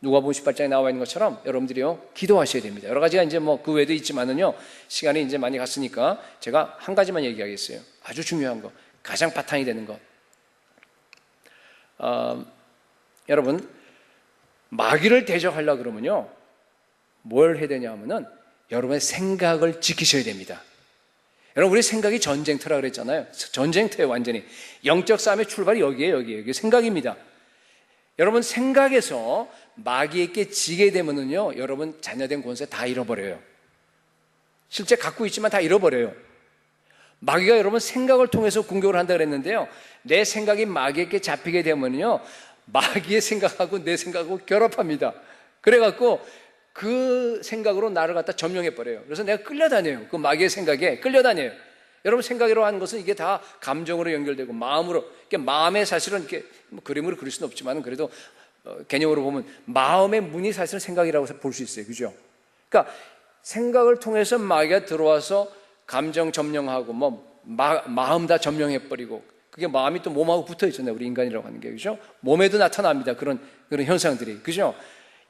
누가복음 18장에 나와 있는 것처럼 여러분들이요, 기도하셔야 됩니다. 여러 가지가 이제 뭐 그 외에도 있지만은요, 시간이 이제 많이 갔으니까 제가 한 가지만 얘기하겠어요. 아주 중요한 거, 가장 바탕이 되는 것. 여러분, 마귀를 대적하려고 그러면요, 뭘 해야 되냐 하면은 여러분의 생각을 지키셔야 됩니다. 여러분, 우리 생각이 전쟁터라 그랬잖아요. 전쟁터예요, 완전히. 영적 싸움의 출발이 여기에요, 여기 생각입니다. 여러분, 생각에서 마귀에게 지게 되면은요, 여러분 자녀된 권세 다 잃어버려요. 실제 갖고 있지만 다 잃어버려요. 마귀가 여러분 생각을 통해서 공격을 한다 그랬는데요, 내 생각이 마귀에게 잡히게 되면요, 마귀의 생각하고 내 생각하고 결합합니다. 그래갖고 그 생각으로 나를 갖다 점령해버려요. 그래서 내가 끌려다녀요. 그 마귀의 생각에 끌려다녀요. 여러분, 생각이라고 하는 것은 이게 다 감정으로 연결되고 마음으로, 마음에 사실은 이렇게 뭐 그림으로 그릴 수는 없지만 그래도 개념으로 보면 마음의 문이 사실은 생각이라고 볼 수 있어요. 그죠? 그러니까 생각을 통해서 마귀가 들어와서 감정 점령하고 마음 다 점령해버리고, 그게 마음이 또 몸하고 붙어 있잖아요. 우리 인간이라고 하는 게. 그죠? 몸에도 나타납니다. 그런 현상들이. 그죠?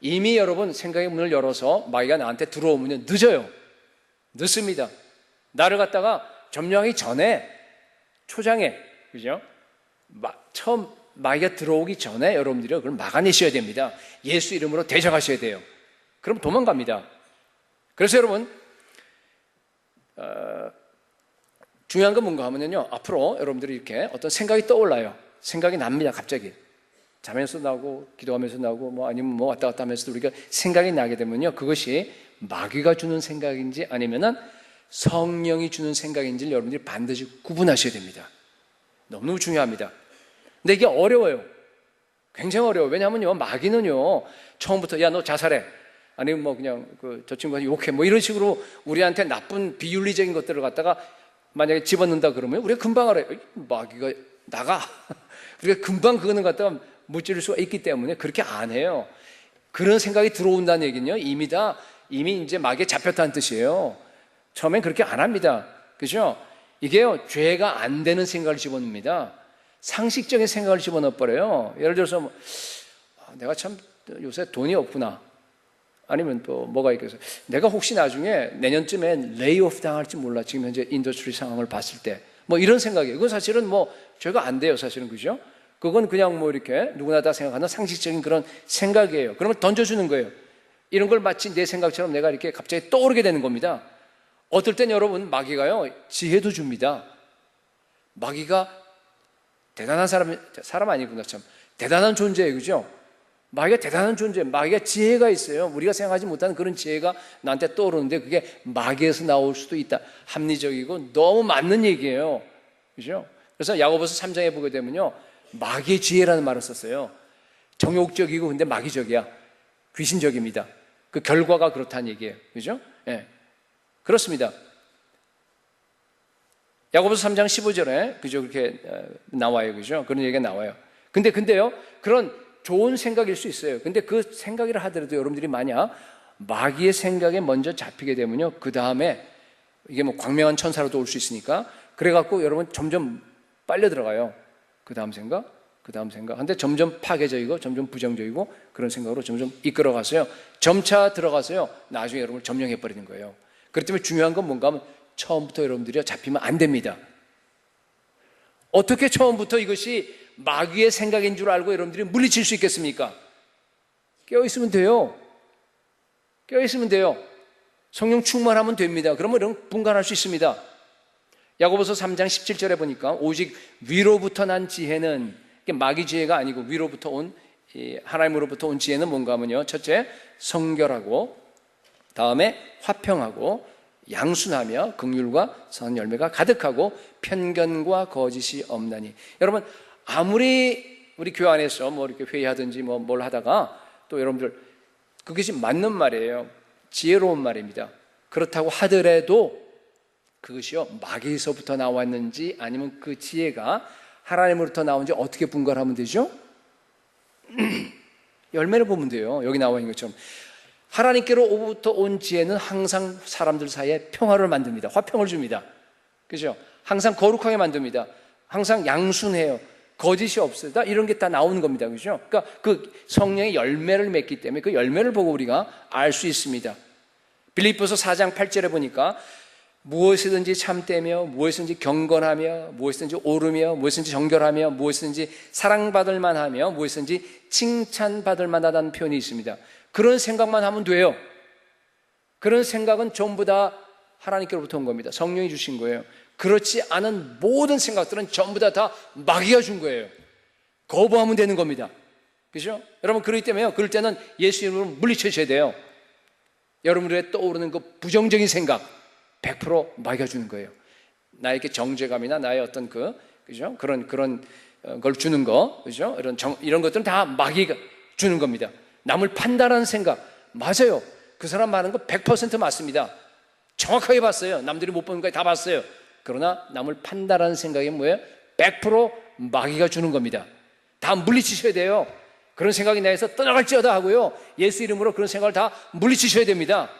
이미 여러분 생각의 문을 열어서 마귀가 나한테 들어오면 늦어요. 늦습니다. 나를 갖다가 점령하기 전에, 초장에, 그죠? 처음 마귀가 들어오기 전에 여러분들이 그걸 막아내셔야 됩니다. 예수 이름으로 대적하셔야 돼요. 그럼 도망갑니다. 그래서 여러분, 중요한 건 뭔가 하면요, 앞으로 여러분들이 이렇게 어떤 생각이 떠올라요. 생각이 납니다, 갑자기. 자면서 나고, 기도하면서 나고, 아니면 왔다 갔다 하면서도 우리가 생각이 나게 되면요, 그것이 마귀가 주는 생각인지 아니면은 성령이 주는 생각인지를 여러분들이 반드시 구분하셔야 됩니다. 너무너무 중요합니다. 근데 이게 어려워요. 굉장히 어려워요. 왜냐하면요, 마귀는요, 처음부터 야, 너 자살해. 아니면 그냥 저 친구한테 욕해. 이런 식으로 우리한테 나쁜 비윤리적인 것들을 갖다가 만약에 집어넣는다 그러면 우리가 금방 알아요. 마귀가 나가. 우리가 금방 그거는 갖다가 무찌를 수가 있기 때문에 그렇게 안 해요. 그런 생각이 들어온다는 얘기는요, 이미 이제 마귀에 잡혔다는 뜻이에요. 처음엔 그렇게 안 합니다. 그죠? 이게요, 죄가 안 되는 생각을 집어넣습니다. 상식적인 생각을 집어넣어 버려요. 예를 들어서 내가 참 요새 돈이 없구나. 아니면 또 뭐가 있겠어요? 내가 혹시 나중에 내년쯤엔 레이오프 당할지 몰라. 지금 현재 인더스트리 상황을 봤을 때. 뭐 이런 생각이에요. 그건 사실은 뭐 죄가 안 돼요. 사실은. 그죠? 그건 그냥 뭐 이렇게 누구나 다 생각하는 상식적인 그런 생각이에요. 그러면 던져주는 거예요. 이런 걸 마치 내 생각처럼 내가 이렇게 갑자기 떠오르게 되는 겁니다. 어떨 땐 여러분, 마귀가요, 지혜도 줍니다. 마귀가 대단한 사람 아니구나, 참. 대단한 존재예요. 그죠? 마귀가 대단한 존재예요. 마귀가 지혜가 있어요. 우리가 생각하지 못하는 그런 지혜가 나한테 떠오르는데 그게 마귀에서 나올 수도 있다. 합리적이고 너무 맞는 얘기예요. 그죠? 그래서 야고보서 3장에 보게 되면요, 마귀의 지혜라는 말을 썼어요. 정욕적이고 근데 마귀적이야. 귀신적입니다. 그 결과가 그렇다는 얘기예요. 그죠? 예. 그렇습니다. 야고보서 3장 15절에 그죠? 그렇게 나와요. 그죠? 그런 얘기가 나와요. 근데요, 그런 좋은 생각일 수 있어요. 근데 그 생각이라 하더라도 여러분들이 만약 마귀의 생각에 먼저 잡히게 되면요, 그 다음에 이게 뭐 광명한 천사로도 올 수 있으니까, 그래갖고 여러분 점점 빨려 들어가요. 그 다음 생각. 근데 점점 파괴적이고 점점 부정적이고 그런 생각으로 점점 이끌어가서요, 점차 들어가서요, 나중에 여러분을 점령해버리는 거예요. 그렇기 때문에 중요한 건 뭔가 하면 처음부터 여러분들이 잡히면 안 됩니다. 어떻게 처음부터 이것이 마귀의 생각인 줄 알고 여러분들이 물리칠 수 있겠습니까? 깨어있으면 돼요. 성령 충만하면 됩니다. 그러면 이런 분간할 수 있습니다. 야고보서 3장 17절에 보니까 오직 위로부터 난 지혜는, 마귀 지혜가 아니고 위로부터 온, 하나님으로부터 온 지혜는 뭔가 하면요, 첫째 성결하고, 다음에 화평하고, 양순하며 긍휼과 선한 열매가 가득하고 편견과 거짓이 없나니. 여러분, 아무리 우리 교회 안에서 뭐 이렇게 회의하든지 뭐 뭘 하다가 또 여러분들 그것이 맞는 말이에요. 지혜로운 말입니다. 그렇다고 하더라도 그것이요, 마귀에서부터 나왔는지 아니면 그 지혜가 하나님으로부터 나온지 어떻게 분간하면 되죠? 열매를 보면 돼요. 여기 나와 있는 것처럼 하나님께로부터 온 지혜는 항상 사람들 사이에 평화를 만듭니다. 화평을 줍니다. 그죠? 항상 거룩하게 만듭니다. 항상 양순해요. 거짓이 없어요. 이런 게 다 나오는 겁니다. 그죠? 그러니까 그 성령의 열매를 맺기 때문에 그 열매를 보고 우리가 알 수 있습니다. 빌립보서 4장 8절에 보니까 무엇이든지 참되며 무엇이든지 경건하며 무엇이든지 옳으며 무엇이든지 정결하며 무엇이든지 사랑받을 만하며 무엇이든지 칭찬받을 만하다는 표현이 있습니다. 그런 생각만 하면 돼요. 그런 생각은 전부 다 하나님께로부터 온 겁니다. 성령이 주신 거예요. 그렇지 않은 모든 생각들은 전부 다 마귀가 준 거예요. 거부하면 되는 겁니다. 그죠? 여러분, 그렇기 때문에요, 그럴 때는 예수 이름으로 물리쳐셔야 돼요. 여러분들의 떠오르는 그 부정적인 생각 100% 마귀가 주는 거예요. 나에게 정죄감이나 나의 어떤 그죠? 그런 걸 주는 거, 그죠? 이런 것들은 다 마귀가 주는 겁니다. 남을 판단하는 생각, 맞아요. 그 사람 말하는 거 100% 맞습니다. 정확하게 봤어요. 남들이 못 보는 거 다 봤어요. 그러나 남을 판단하는 생각이 뭐예요? 100% 마귀가 주는 겁니다. 다 물리치셔야 돼요. 그런 생각이 나에서 떠나갈지어다 하고요, 예수 이름으로 그런 생각을 다 물리치셔야 됩니다.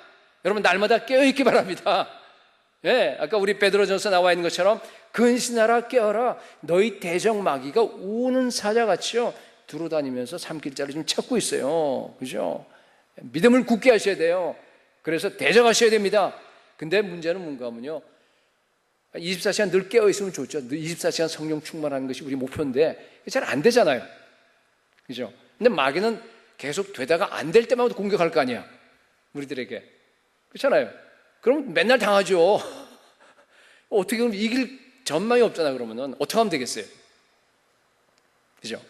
여러분, 날마다 깨어있기 바랍니다. 예, 아까 우리 베드로전서 나와 있는 것처럼 근신하라, 깨어라. 너희 대적 마귀가 우는 사자같이요 두루다니면서 삼킬자를 좀 찾고 있어요. 그죠? 믿음을 굳게 하셔야 돼요. 그래서 대적하셔야 됩니다. 근데 문제는 뭔가 하면요, 24시간 늘 깨어있으면 좋죠. 24시간 성령 충만하는 것이 우리 목표인데 잘 안 되잖아요. 그죠? 근데 마귀는 계속 되다가 안 될 때마다 공격할 거 아니야, 우리들에게. 그렇잖아요. 그럼 맨날 당하죠. 어떻게 그럼 이길 전망이 없잖아. 그러면은 어떻게 하면 되겠어요? 그죠?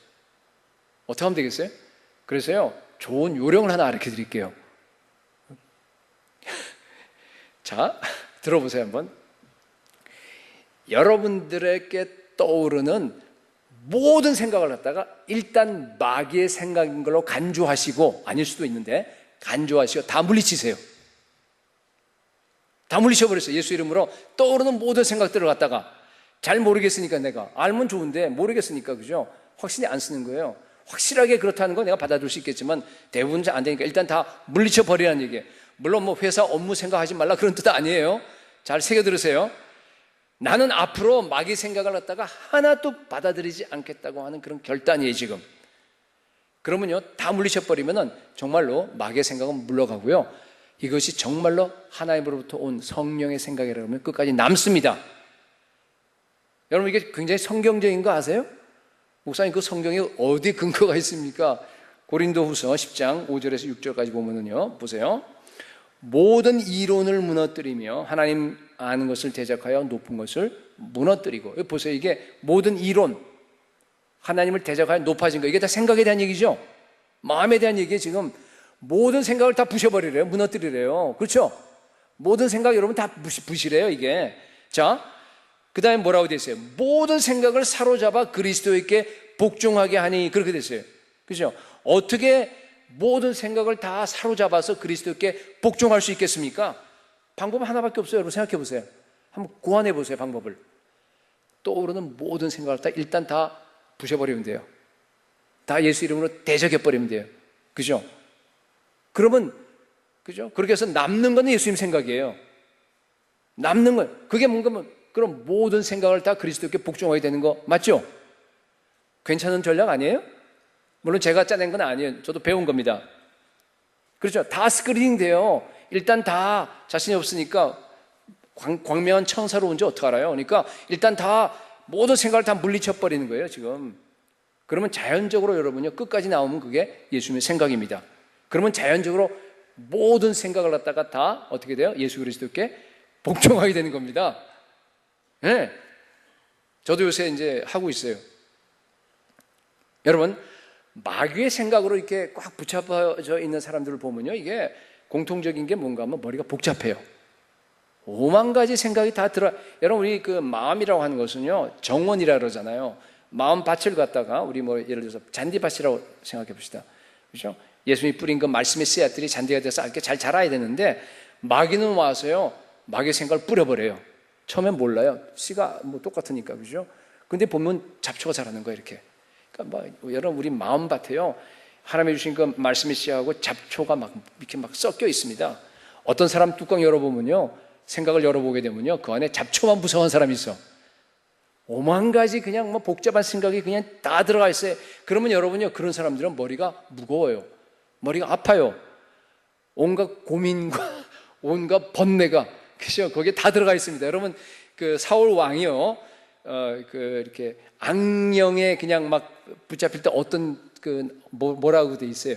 어떻게 하면 되겠어요? 그래서요, 좋은 요령을 하나 가르쳐 드릴게요. 자, 들어보세요 한번. 여러분들에게 떠오르는 모든 생각을 갖다가 일단 마귀의 생각인 걸로 간주하시고, 아닐 수도 있는데 간주하시고 다 물리치세요. 다 물리쳐버렸어요. 예수 이름으로 떠오르는 모든 생각들을 갖다가. 잘 모르겠으니까, 내가 알면 좋은데 모르겠으니까, 그죠? 확신이 안 쓰는 거예요. 확실하게 그렇다는 건 내가 받아들일 수 있겠지만 대부분 잘 안 되니까 일단 다 물리쳐 버리라는 얘기예요. 물론 뭐 회사 업무 생각하지 말라 그런 뜻 아니에요. 잘 새겨 들으세요. 나는 앞으로 마귀 생각을 갖다가 하나도 받아들이지 않겠다고 하는 그런 결단이에요, 지금. 그러면요, 다 물리쳐 버리면은 정말로 마귀의 생각은 물러가고요. 이것이 정말로 하나님으로부터 온 성령의 생각이라고 하면 끝까지 남습니다. 여러분, 이게 굉장히 성경적인 거 아세요? 목사님, 그 성경에 어디 근거가 있습니까? 고린도후서 10장 5절에서 6절까지 보면은요, 보세요. 모든 이론을 무너뜨리며 하나님 아는 것을 대적하여 높은 것을 무너뜨리고. 여기 보세요. 이게 모든 이론, 하나님을 대적하여 높아진 거, 이게 다 생각에 대한 얘기죠. 마음에 대한 얘기에 지금 모든 생각을 다 부셔버리래요. 무너뜨리래요. 그렇죠? 모든 생각 여러분 다 부시래요, 이게. 자, 그 다음에 뭐라고 되어 있어요? 모든 생각을 사로잡아 그리스도에게 복종하게 하니, 그렇게 됐어요. 그렇죠? 어떻게 모든 생각을 다 사로잡아서 그리스도께 복종할 수 있겠습니까? 방법은 하나밖에 없어요. 여러분 생각해 보세요. 한번 고안해 보세요, 방법을. 떠오르는 모든 생각을 다 일단 다 부셔버리면 돼요. 다 예수 이름으로 대적해 버리면 돼요. 그죠? 그러면, 그죠? 그렇게 해서 남는 건 예수님 생각이에요. 남는 건, 그게 뭔가, 그럼 모든 생각을 다 그리스도께 복종하게 되는 거 맞죠? 괜찮은 전략 아니에요? 물론 제가 짜낸 건 아니에요. 저도 배운 겁니다. 그렇죠? 다 스크리닝 돼요. 일단 다 자신이 없으니까 광명한 천사로 온지 어떻게 알아요? 그러니까 일단 다 모든 생각을 다 물리쳐 버리는 거예요, 지금. 그러면 자연적으로 여러분요, 끝까지 나오면 그게 예수님의 생각입니다. 그러면 자연적으로 모든 생각을 갖다가 다 어떻게 돼요? 예수 그리스도께 복종하게 되는 겁니다. 네. 저도 요새 이제 하고 있어요. 여러분, 마귀의 생각으로 이렇게 꽉 붙잡아져 있는 사람들을 보면요, 이게 공통적인 게 뭔가 하면 머리가 복잡해요. 5만 가지 생각이 다 들어. 여러분, 우리 그 마음이라고 하는 것은요, 정원이라 그러잖아요. 마음 밭을 갖다가 우리 뭐 예를 들어서 잔디밭이라고 생각해 봅시다. 그렇죠? 예수님이 뿌린 그 말씀의 씨앗들이 잔디가 돼서 이렇게 잘 자라야 되는데, 마귀는 와서요, 마귀의 생각을 뿌려버려요. 처음엔 몰라요. 씨가 뭐 똑같으니까, 그죠? 근데 보면 잡초가 자라는 거예요, 이렇게. 그러니까 뭐 여러분, 우리 마음밭에요, 하나님이 주신 그 말씀의 씨앗하고 잡초가 막 이렇게 막 섞여 있습니다. 어떤 사람 뚜껑 열어보면요, 생각을 열어보게 되면요, 그 안에 잡초만 무서운 사람이 있어. 5만 가지 그냥 뭐 복잡한 생각이 그냥 다 들어가 있어요. 그러면 여러분요, 그런 사람들은 머리가 무거워요. 머리가 아파요. 온갖 고민과 온갖 번뇌가, 그죠? 거기에 다 들어가 있습니다. 여러분, 그 사울 왕이요, 이렇게 악령에 그냥 막 붙잡힐 때 어떤 뭐라고 돼 있어요?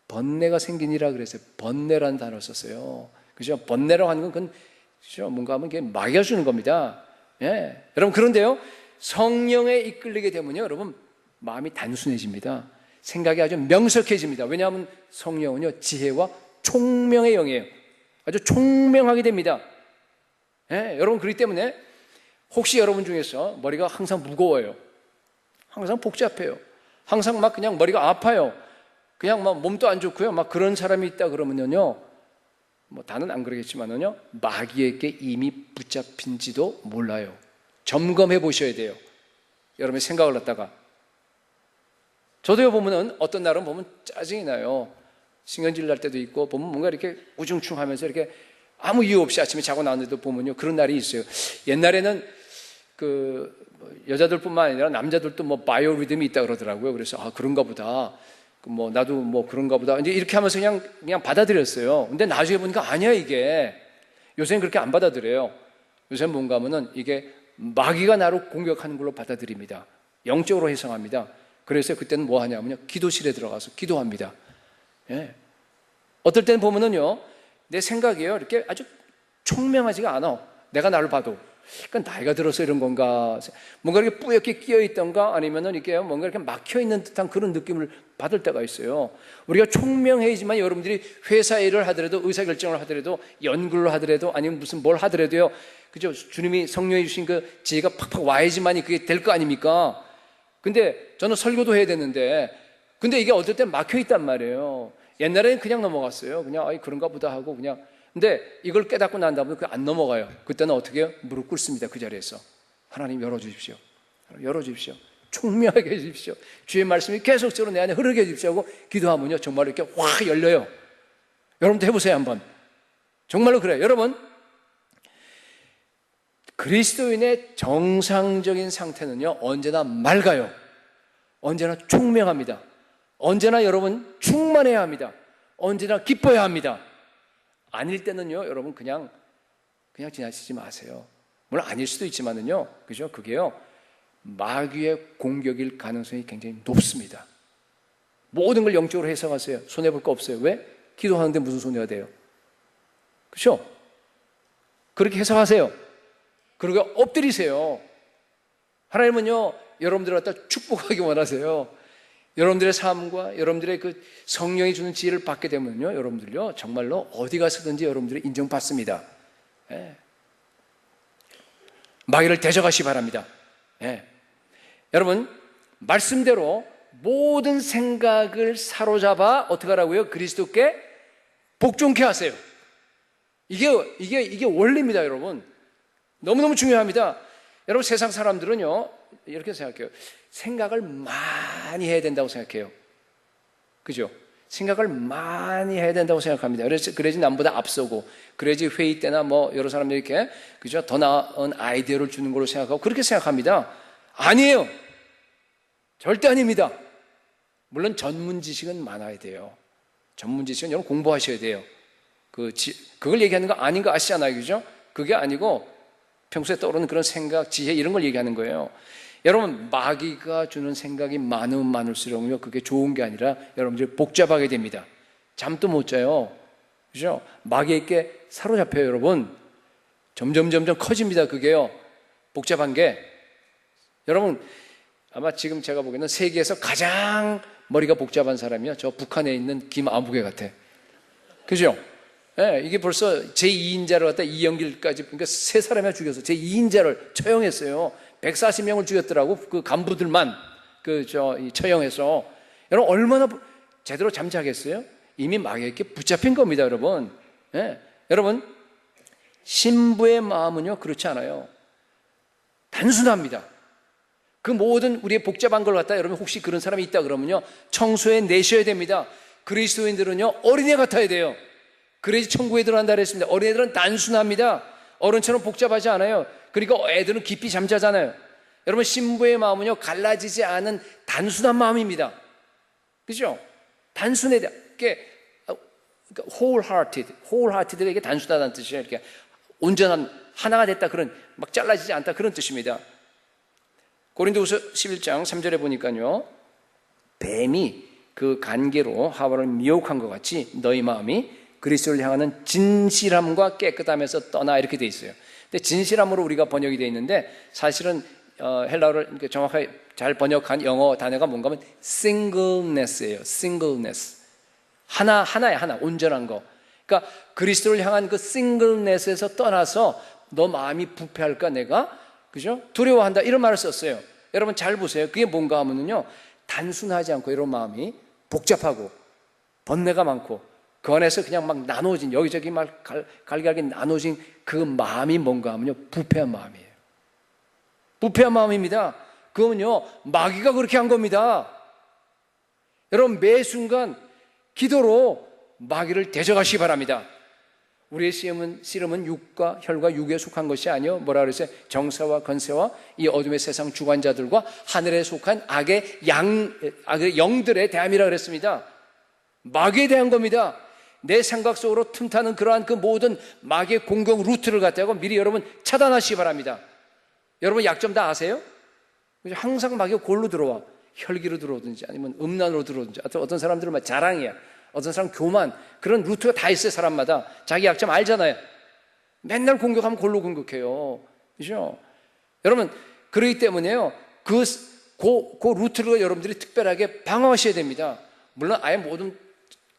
번뇌가 생기니라 그랬어요. 번뇌라는 단어를 썼어요. 그죠? 번뇌라고 하는 건 그건, 그죠? 뭔가 하면 이게 마귀가 주는 겁니다. 예. 여러분, 그런데요, 성령에 이끌리게 되면요, 여러분, 마음이 단순해집니다. 생각이 아주 명석해집니다. 왜냐하면 성령은요, 지혜와 총명의 영이에요. 아주 총명하게 됩니다. 예. 여러분, 그렇기 때문에 혹시 여러분 중에서 머리가 항상 무거워요, 항상 복잡해요, 항상 막 그냥 머리가 아파요, 그냥 막 몸도 안 좋고요, 막 그런 사람이 있다 그러면요, 뭐 다는 안 그러겠지만은요, 마귀에게 이미 붙잡힌지도 몰라요. 점검해 보셔야 돼요, 여러분의 생각을 갖다가. 저도요, 보면은 어떤 날은 보면 짜증이 나요. 신경질 날 때도 있고, 보면 뭔가 이렇게 우중충하면서 이렇게 아무 이유 없이 아침에 자고 나왔는데도 보면요, 그런 날이 있어요. 옛날에는 여자들뿐만 아니라 남자들도 뭐 바이오 리듬이 있다 그러더라고요. 그래서 그런가 보다. 뭐 나도 뭐 그런가 보다. 이제 이렇게 하면서 그냥 받아들였어요. 근데 나중에 보니까 아니야, 이게. 요새는 그렇게 안 받아들여요. 요새는 뭔가 하면은 이게 마귀가 나를 공격하는 걸로 받아들입니다. 영적으로 해석합니다. 그래서 그때는 뭐 하냐면요, 기도실에 들어가서 기도합니다. 예. 어떨 때는 보면은요, 내 생각이에요, 이렇게 아주 총명하지가 않아. 내가 나를 봐도. 그러니까 나이가 들어서 이런 건가, 뭔가 이렇게 뿌옇게 끼어 있던가, 아니면은 이렇게 뭔가 이렇게 막혀 있는 듯한 그런 느낌을 받을 때가 있어요. 우리가 총명해지만 여러분들이 회사 일을 하더라도, 의사결정을 하더라도, 연구를 하더라도, 아니면 무슨 뭘 하더라도요, 그죠? 주님이 성령해 주신 그 지혜가 팍팍 와야지만이 그게 될 거 아닙니까? 근데 저는 설교도 해야 되는데, 근데 이게 어떨 땐 막혀 있단 말이에요. 옛날에는 그냥 넘어갔어요. 그냥 그런가 보다 하고 그냥. 근데 이걸 깨닫고 난 다음에 안 넘어가요. 그때는 어떻게 해요? 무릎 꿇습니다. 그 자리에서. 하나님 열어주십시오. 열어주십시오. 총명하게 해주십시오. 주의 말씀이 계속적으로 내 안에 흐르게 해주십시오 하고 기도하면요 정말 이렇게 확 열려요. 여러분도 해보세요 한번. 정말로 그래요. 여러분, 그리스도인의 정상적인 상태는요 언제나 맑아요. 언제나 총명합니다. 언제나 여러분 충만해야 합니다. 언제나 기뻐야 합니다. 아닐 때는요 여러분 그냥 지나치지 마세요. 물론 아닐 수도 있지만은요, 그죠? 그게요 마귀의 공격일 가능성이 굉장히 높습니다. 모든 걸 영적으로 해석하세요. 손해볼 거 없어요. 왜? 기도하는데 무슨 손해가 돼요? 그렇죠? 그렇게 해석하세요. 그리고 엎드리세요. 하나님은요 여러분들을 갖다 축복하기 원하세요. 여러분들의 삶과 여러분들의 그 성령이 주는 지혜를 받게 되면요 여러분들요 정말로 어디 가서든지 여러분들이 인정받습니다. 예. 마귀를 대적하시기 바랍니다. 예. 여러분, 말씀대로 모든 생각을 사로잡아 어떻게 하라고요? 그리스도께 복종케 하세요. 이게 원리입니다, 여러분. 너무너무 중요합니다. 여러분, 세상 사람들은요 이렇게 생각해요. 생각을 많이 해야 된다고 생각해요. 그죠? 생각을 많이 해야 된다고 생각합니다. 그래야지 남보다 앞서고, 그래야지 회의 때나 뭐 여러 사람들이 이렇게, 그죠? 더 나은 아이디어를 주는 걸로 생각하고, 그렇게 생각합니다. 아니에요. 절대 아닙니다. 물론 전문 지식은 많아야 돼요. 전문 지식은 여러분 공부하셔야 돼요. 그걸 얘기하는 거 아닌 거 아시잖아요. 그죠? 그게 아니고, 평소에 떠오르는 그런 생각, 지혜, 이런 걸 얘기하는 거예요. 여러분, 마귀가 주는 생각이 많으면 많을수록요 그게 좋은 게 아니라 여러분들이 복잡하게 됩니다. 잠도 못 자요. 그죠? 마귀에게 사로잡혀요, 여러분. 점점 커집니다, 그게요. 복잡한 게. 여러분, 아마 지금 제가 보기에는 세계에서 가장 머리가 복잡한 사람이요 저 북한에 있는 김아무개 같아. 그죠? 네, 이게 벌써 제2인자를 갖다 이영길까지, 그러니까 세 사람이나 죽여서 제2인자를 처형했어요. 140명을 죽였더라고. 그 간부들만 처형해서. 여러분 얼마나 제대로 잠자겠어요? 이미 마귀에게 붙잡힌 겁니다, 여러분. 네. 여러분, 신부의 마음은요 그렇지 않아요. 단순합니다. 그 모든 우리의 복잡한 걸 갖다 여러분 혹시 그런 사람이 있다 그러면요 청소해 내셔야 됩니다. 그리스도인들은요 어린애 같아야 돼요. 그래야지 천국에 들어간다 그랬습니다. 어린애들은 단순합니다. 어른처럼 복잡하지 않아요. 그러니까 애들은 깊이 잠자잖아요. 여러분, 신부의 마음은요 갈라지지 않은 단순한 마음입니다. 그죠? 단순해야 돼. wholehearted에게 단순하다는 뜻이에요. 이렇게 온전한 하나가 됐다, 그런 막 잘라지지 않다, 그런 뜻입니다. 고린도후서 11장 3절에 보니까요 뱀이 그 간계로 하와를 미혹한 것 같이 너희 마음이 그리스도를 향하는 진실함과 깨끗함에서 떠나, 이렇게 돼 있어요. 근데 진실함으로 우리가 번역이 돼 있는데 사실은 헬라어를 정확하게 잘 번역한 영어 단어가 뭔가 하면 singleness예요. singleness. 하나야, 하나. 온전한 거. 그러니까 그리스도를 향한 그 singleness에서 떠나서 너 마음이 부패할까 내가? 그죠? 두려워한다, 이런 말을 썼어요. 여러분 잘 보세요. 그게 뭔가 하면은요 단순하지 않고 이런 마음이 복잡하고 번뇌가 많고 그 안에서 그냥 막 나눠진, 여기저기 막 갈갈하게 나눠진 그 마음이 뭔가 하면요 부패한 마음이에요. 부패한 마음입니다. 그거는요 마귀가 그렇게 한 겁니다. 여러분, 매 순간 기도로 마귀를 대적하시기 바랍니다. 우리의 씨름은 육과 혈과 육에 속한 것이 아니요 뭐라 그랬어요? 정사와 건세와 이 어둠의 세상 주관자들과 하늘에 속한 악의 영들에 대함이라 그랬습니다. 마귀에 대한 겁니다. 내 생각 속으로 틈타는 그러한 그 모든 마귀의 공격 루트를 갖다가 미리 여러분 차단하시기 바랍니다. 여러분 약점 다 아세요? 항상 마귀가 골로 들어와. 혈기로 들어오든지 아니면 음란으로 들어오든지, 어떤 사람들은 막 자랑이야, 어떤 사람 교만, 그런 루트가 다 있어요. 사람마다 자기 약점 알잖아요. 맨날 공격하면 골로 공격해요. 그죠? 여러분, 그렇기 때문에요 그 루트를 여러분들이 특별하게 방어하셔야 됩니다. 물론 아예 모든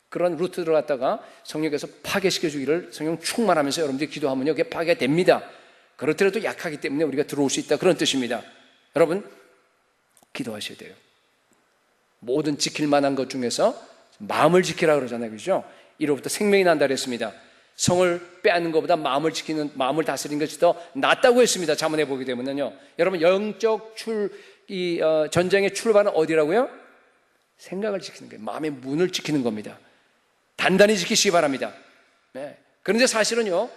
그런 루트를 갖다가 성령께서 파괴시켜 주기를 성령 충만하면서 여러분들이 기도하면요 그게 파괴됩니다. 그렇더라도 약하기 때문에 우리가 들어올 수 있다, 그런 뜻입니다. 여러분, 기도하셔야 돼요. 모든 지킬 만한 것 중에서 마음을 지키라 그러잖아요. 그죠? 이로부터 생명이 난다 그랬습니다. 성을 빼앗는 것보다 마음을 지키는, 마음을 다스리는 것이 더 낫다고 했습니다. 잠언에 보게 되면요 여러분, 영적 전쟁의 출발은 어디라고요? 생각을 지키는 거예요. 마음의 문을 지키는 겁니다. 단단히 지키시기 바랍니다. 네. 그런데 사실은요,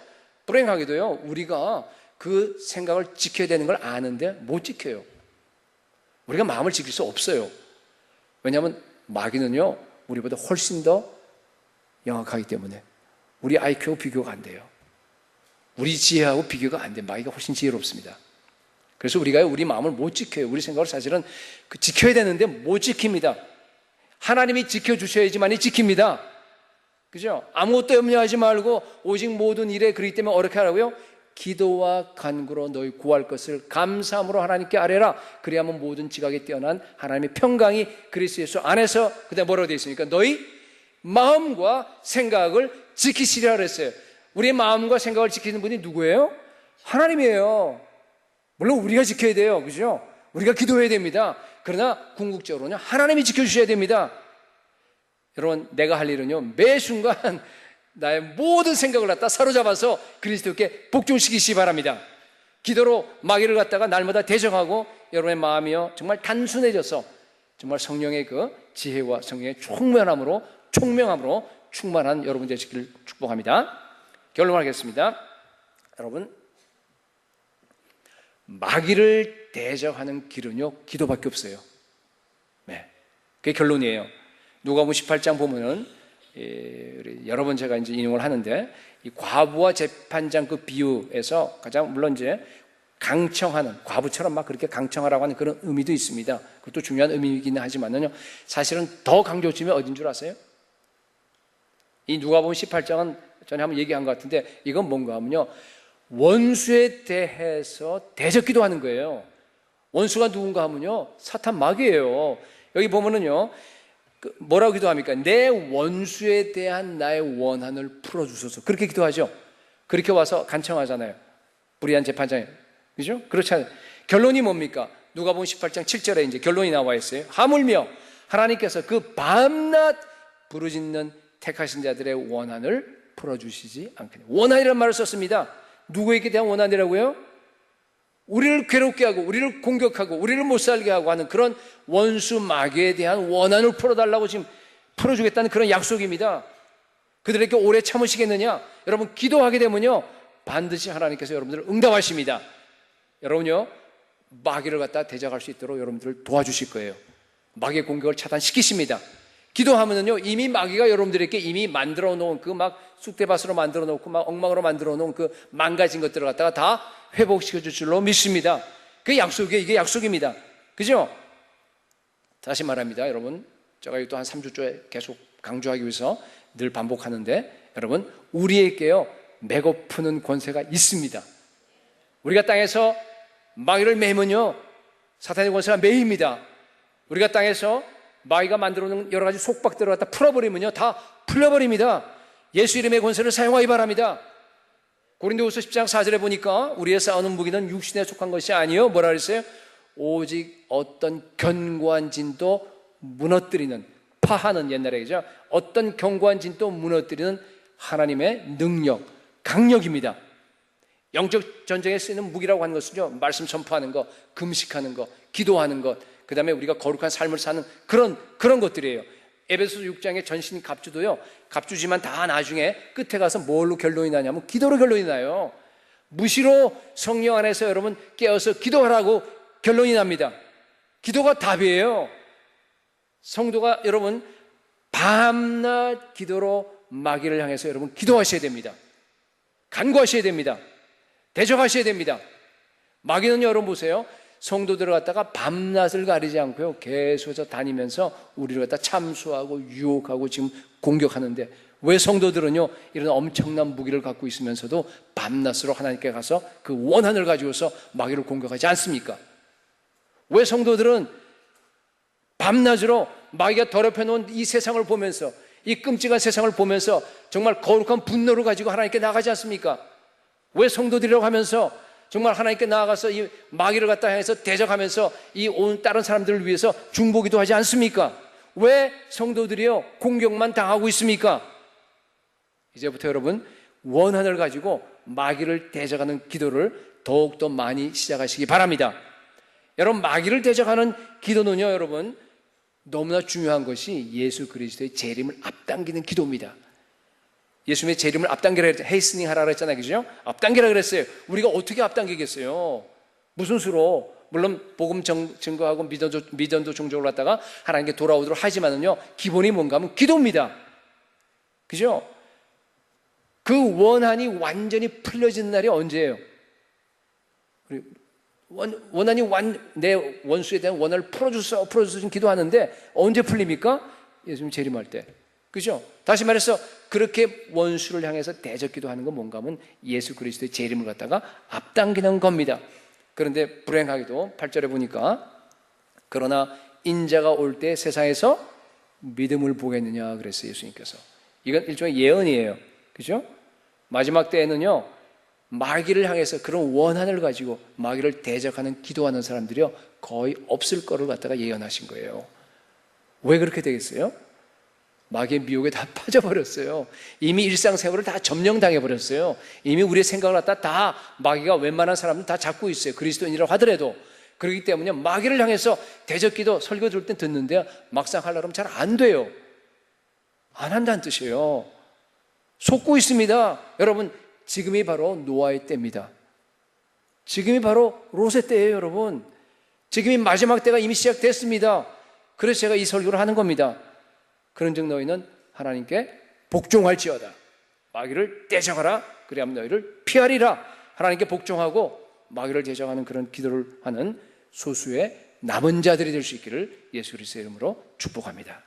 불행하게도요, 우리가 그 생각을 지켜야 되는 걸 아는데 못 지켜요. 우리가 마음을 지킬 수 없어요. 왜냐하면 마귀는요, 우리보다 훨씬 더 영악하기 때문에 우리 IQ하고 비교가 안 돼요. 우리 지혜하고 비교가 안 돼요. 마귀가 훨씬 지혜롭습니다. 그래서 우리가 우리 마음을 못 지켜요. 우리 생각을 사실은 지켜야 되는데 못 지킵니다. 하나님이 지켜주셔야지만이 지킵니다. 그죠? 아무것도 염려하지 말고 오직 모든 일에 그렇기 때문에 어떻게 하라고요? 기도와 간구로 너희 구할 것을 감사함으로 하나님께 아뢰라. 그리하면 모든 지각에 뛰어난 하나님의 평강이 그리스도 예수 안에서, 그다음에 뭐라고 되어 있습니까? 너희 마음과 생각을 지키시리라 그랬어요. 우리의 마음과 생각을 지키는 분이 누구예요? 하나님이에요. 물론 우리가 지켜야 돼요. 그죠? 우리가 기도해야 됩니다. 그러나 궁극적으로는 하나님이 지켜주셔야 됩니다. 여러분, 내가 할 일은요, 매 순간 나의 모든 생각을 갖다 사로잡아서 그리스도께 복종시키시기 바랍니다. 기도로 마귀를 갖다가 날마다 대적하고 여러분의 마음이요, 정말 단순해져서 정말 성령의 그 지혜와 성령의 총명함으로 충만한 여러분 되시기를 축복합니다. 결론하겠습니다. 여러분, 마귀를 대적하는 길은요, 기도밖에 없어요. 네, 그게 결론이에요. 누가복음 18장 보면은 여러 번 제가 이제 인용을 하는데, 이 과부와 재판장 그 비유에서 가장 물론 이제 강청하는, 과부처럼 막 그렇게 강청하라고 하는 그런 의미도 있습니다. 그것도 중요한 의미이긴 하지만요, 사실은 더 강조점이 어딘 줄 아세요? 이 누가복음 18장은 전에 한번 얘기한 것 같은데, 이건 뭔가 하면요, 원수에 대해서 대적기도 하는 거예요. 원수가 누군가 하면요, 사탄 마귀예요. 여기 보면은요, 뭐라고 기도합니까? 내 원수에 대한 나의 원한을 풀어주소서. 그렇게 기도하죠. 그렇게 와서 간청하잖아요. 불의한 재판장에. 그죠? 그렇지 않아요. 결론이 뭡니까? 누가복음 18장 7절에 이제 결론이 나와 있어요. 하물며 하나님께서 그 밤낮 부르짖는 택하신 자들의 원한을 풀어주시지 않겠냐. 원한이라는 말을 썼습니다. 누구에게 대한 원한이라고요? 우리를 괴롭게 하고 우리를 공격하고 우리를 못 살게 하고 하는 그런 원수 마귀에 대한 원한을 풀어달라고 지금 풀어주겠다는 그런 약속입니다. 그들에게 오래 참으시겠느냐? 여러분, 기도하게 되면요, 반드시 하나님께서 여러분들을 응답하십니다. 여러분요, 마귀를 갖다 대적할 수 있도록 여러분들을 도와주실 거예요. 마귀의 공격을 차단시키십니다. 기도하면은요, 이미 마귀가 여러분들에게 이미 만들어 놓은 그 막 쑥대밭으로 만들어 놓고 막 엉망으로 만들어 놓은 그 망가진 것들을 갖다가 다 회복시켜 줄 줄로 믿습니다. 그게 약속이에요. 이게 약속입니다. 그죠? 다시 말합니다. 여러분, 제가 또 한 3주째 계속 강조하기 위해서 늘 반복하는데, 여러분, 우리에게요, 매고 푸는 권세가 있습니다. 우리가 땅에서 마귀를 매면요, 사탄의 권세가 매입니다. 우리가 땅에서 마귀가 만들어 놓은 여러 가지 속박들을 갖다 풀어버리면요, 다 풀려버립니다. 예수 이름의 권세를 사용하기 바랍니다. 고린도후서 10장 4절에 보니까 우리의 싸우는 무기는 육신에 속한 것이 아니요, 뭐라 그랬어요? 오직 어떤 견고한 진도 무너뜨리는, 파하는, 옛날에 그죠? 어떤 견고한 진도 무너뜨리는 하나님의 능력, 강력입니다. 영적 전쟁에 쓰이는 무기라고 하는 것은요, 말씀 전파하는 것, 금식하는 것, 기도하는 것, 그 다음에 우리가 거룩한 삶을 사는 그런 것들이에요. 에베소서 6장의 전신 갑주도요, 갑주지만 다 나중에 끝에 가서 뭘로 결론이 나냐면 기도로 결론이 나요. 무시로 성령 안에서 여러분 깨어서 기도하라고 결론이 납니다. 기도가 답이에요. 성도가 여러분 밤낮 기도로 마귀를 향해서 여러분 기도하셔야 됩니다. 간구하셔야 됩니다. 대적하셔야 됩니다. 마귀는 여러분 보세요, 성도들을 갖다가 밤낮을 가리지 않고요, 계속해서 다니면서 우리를 갖다 참수하고 유혹하고 지금 공격하는데, 왜 성도들은요, 이런 엄청난 무기를 갖고 있으면서도 밤낮으로 하나님께 가서 그 원한을 가지고서 마귀를 공격하지 않습니까? 왜 성도들은 밤낮으로 마귀가 더럽혀 놓은 이 세상을 보면서, 이 끔찍한 세상을 보면서 정말 거룩한 분노를 가지고 하나님께 나가지 않습니까? 왜 성도들이라고 하면서 정말 하나님께 나아가서 이 마귀를 갖다 향해서 대적하면서 이 온 다른 사람들을 위해서 중보기도 하지 않습니까? 왜 성도들이요, 공격만 당하고 있습니까? 이제부터 여러분 원한을 가지고 마귀를 대적하는 기도를 더욱더 많이 시작하시기 바랍니다. 여러분, 마귀를 대적하는 기도는요, 여러분, 너무나 중요한 것이 예수 그리스도의 재림을 앞당기는 기도입니다. 예수님의 재림을 앞당기라 그랬죠. 헤이스닝 하라 그랬잖아요. 그죠? 앞당기라 그랬어요. 우리가 어떻게 앞당기겠어요? 무슨 수로? 물론 복음 증거하고 미전도 종족을 갖다가 하나님께 돌아오도록 하지만은요, 기본이 뭔가 하면 기도입니다. 그죠? 그 원한이 완전히 풀려지는 날이 언제예요? 원한이 내 원수에 대한 원한을 풀어주소 기도하는데 언제 풀립니까? 예수님 재림할 때. 그죠? 다시 말해서 그렇게 원수를 향해서 대적 기도하는 건 뭔가 하면 예수 그리스도의 재림을 갖다가 앞당기는 겁니다. 그런데 불행하게도 8절에 보니까 그러나 인자가 올 때 세상에서 믿음을 보겠느냐 그랬어요, 예수님께서. 이건 일종의 예언이에요. 그죠? 마지막 때에는요, 마귀를 향해서 그런 원한을 가지고 마귀를 대적하는 기도하는 사람들이요 거의 없을 거를 갖다가 예언하신 거예요. 왜 그렇게 되겠어요? 마귀의 미혹에 다 빠져버렸어요. 이미 일상생활을 다 점령당해버렸어요. 이미 우리의 생각을 갖다 다 마귀가 웬만한 사람은 다 잡고 있어요. 그리스도인이라고 하더라도. 그렇기 때문에 마귀를 향해서 대적기도 설교 들을 땐 듣는데 막상 하려면 잘 안 돼요. 안 한다는 뜻이에요. 속고 있습니다. 여러분, 지금이 바로 노아의 때입니다. 지금이 바로 롯의 때예요, 여러분. 지금이 마지막 때가 이미 시작됐습니다. 그래서 제가 이 설교를 하는 겁니다. 그런즉 너희는 하나님께 복종할지어다. 마귀를 대적하라. 그리하면 너희를 피하리라. 하나님께 복종하고 마귀를 대적하는 그런 기도를 하는 소수의 남은 자들이 될 수 있기를 예수 그리스도의 이름으로 축복합니다.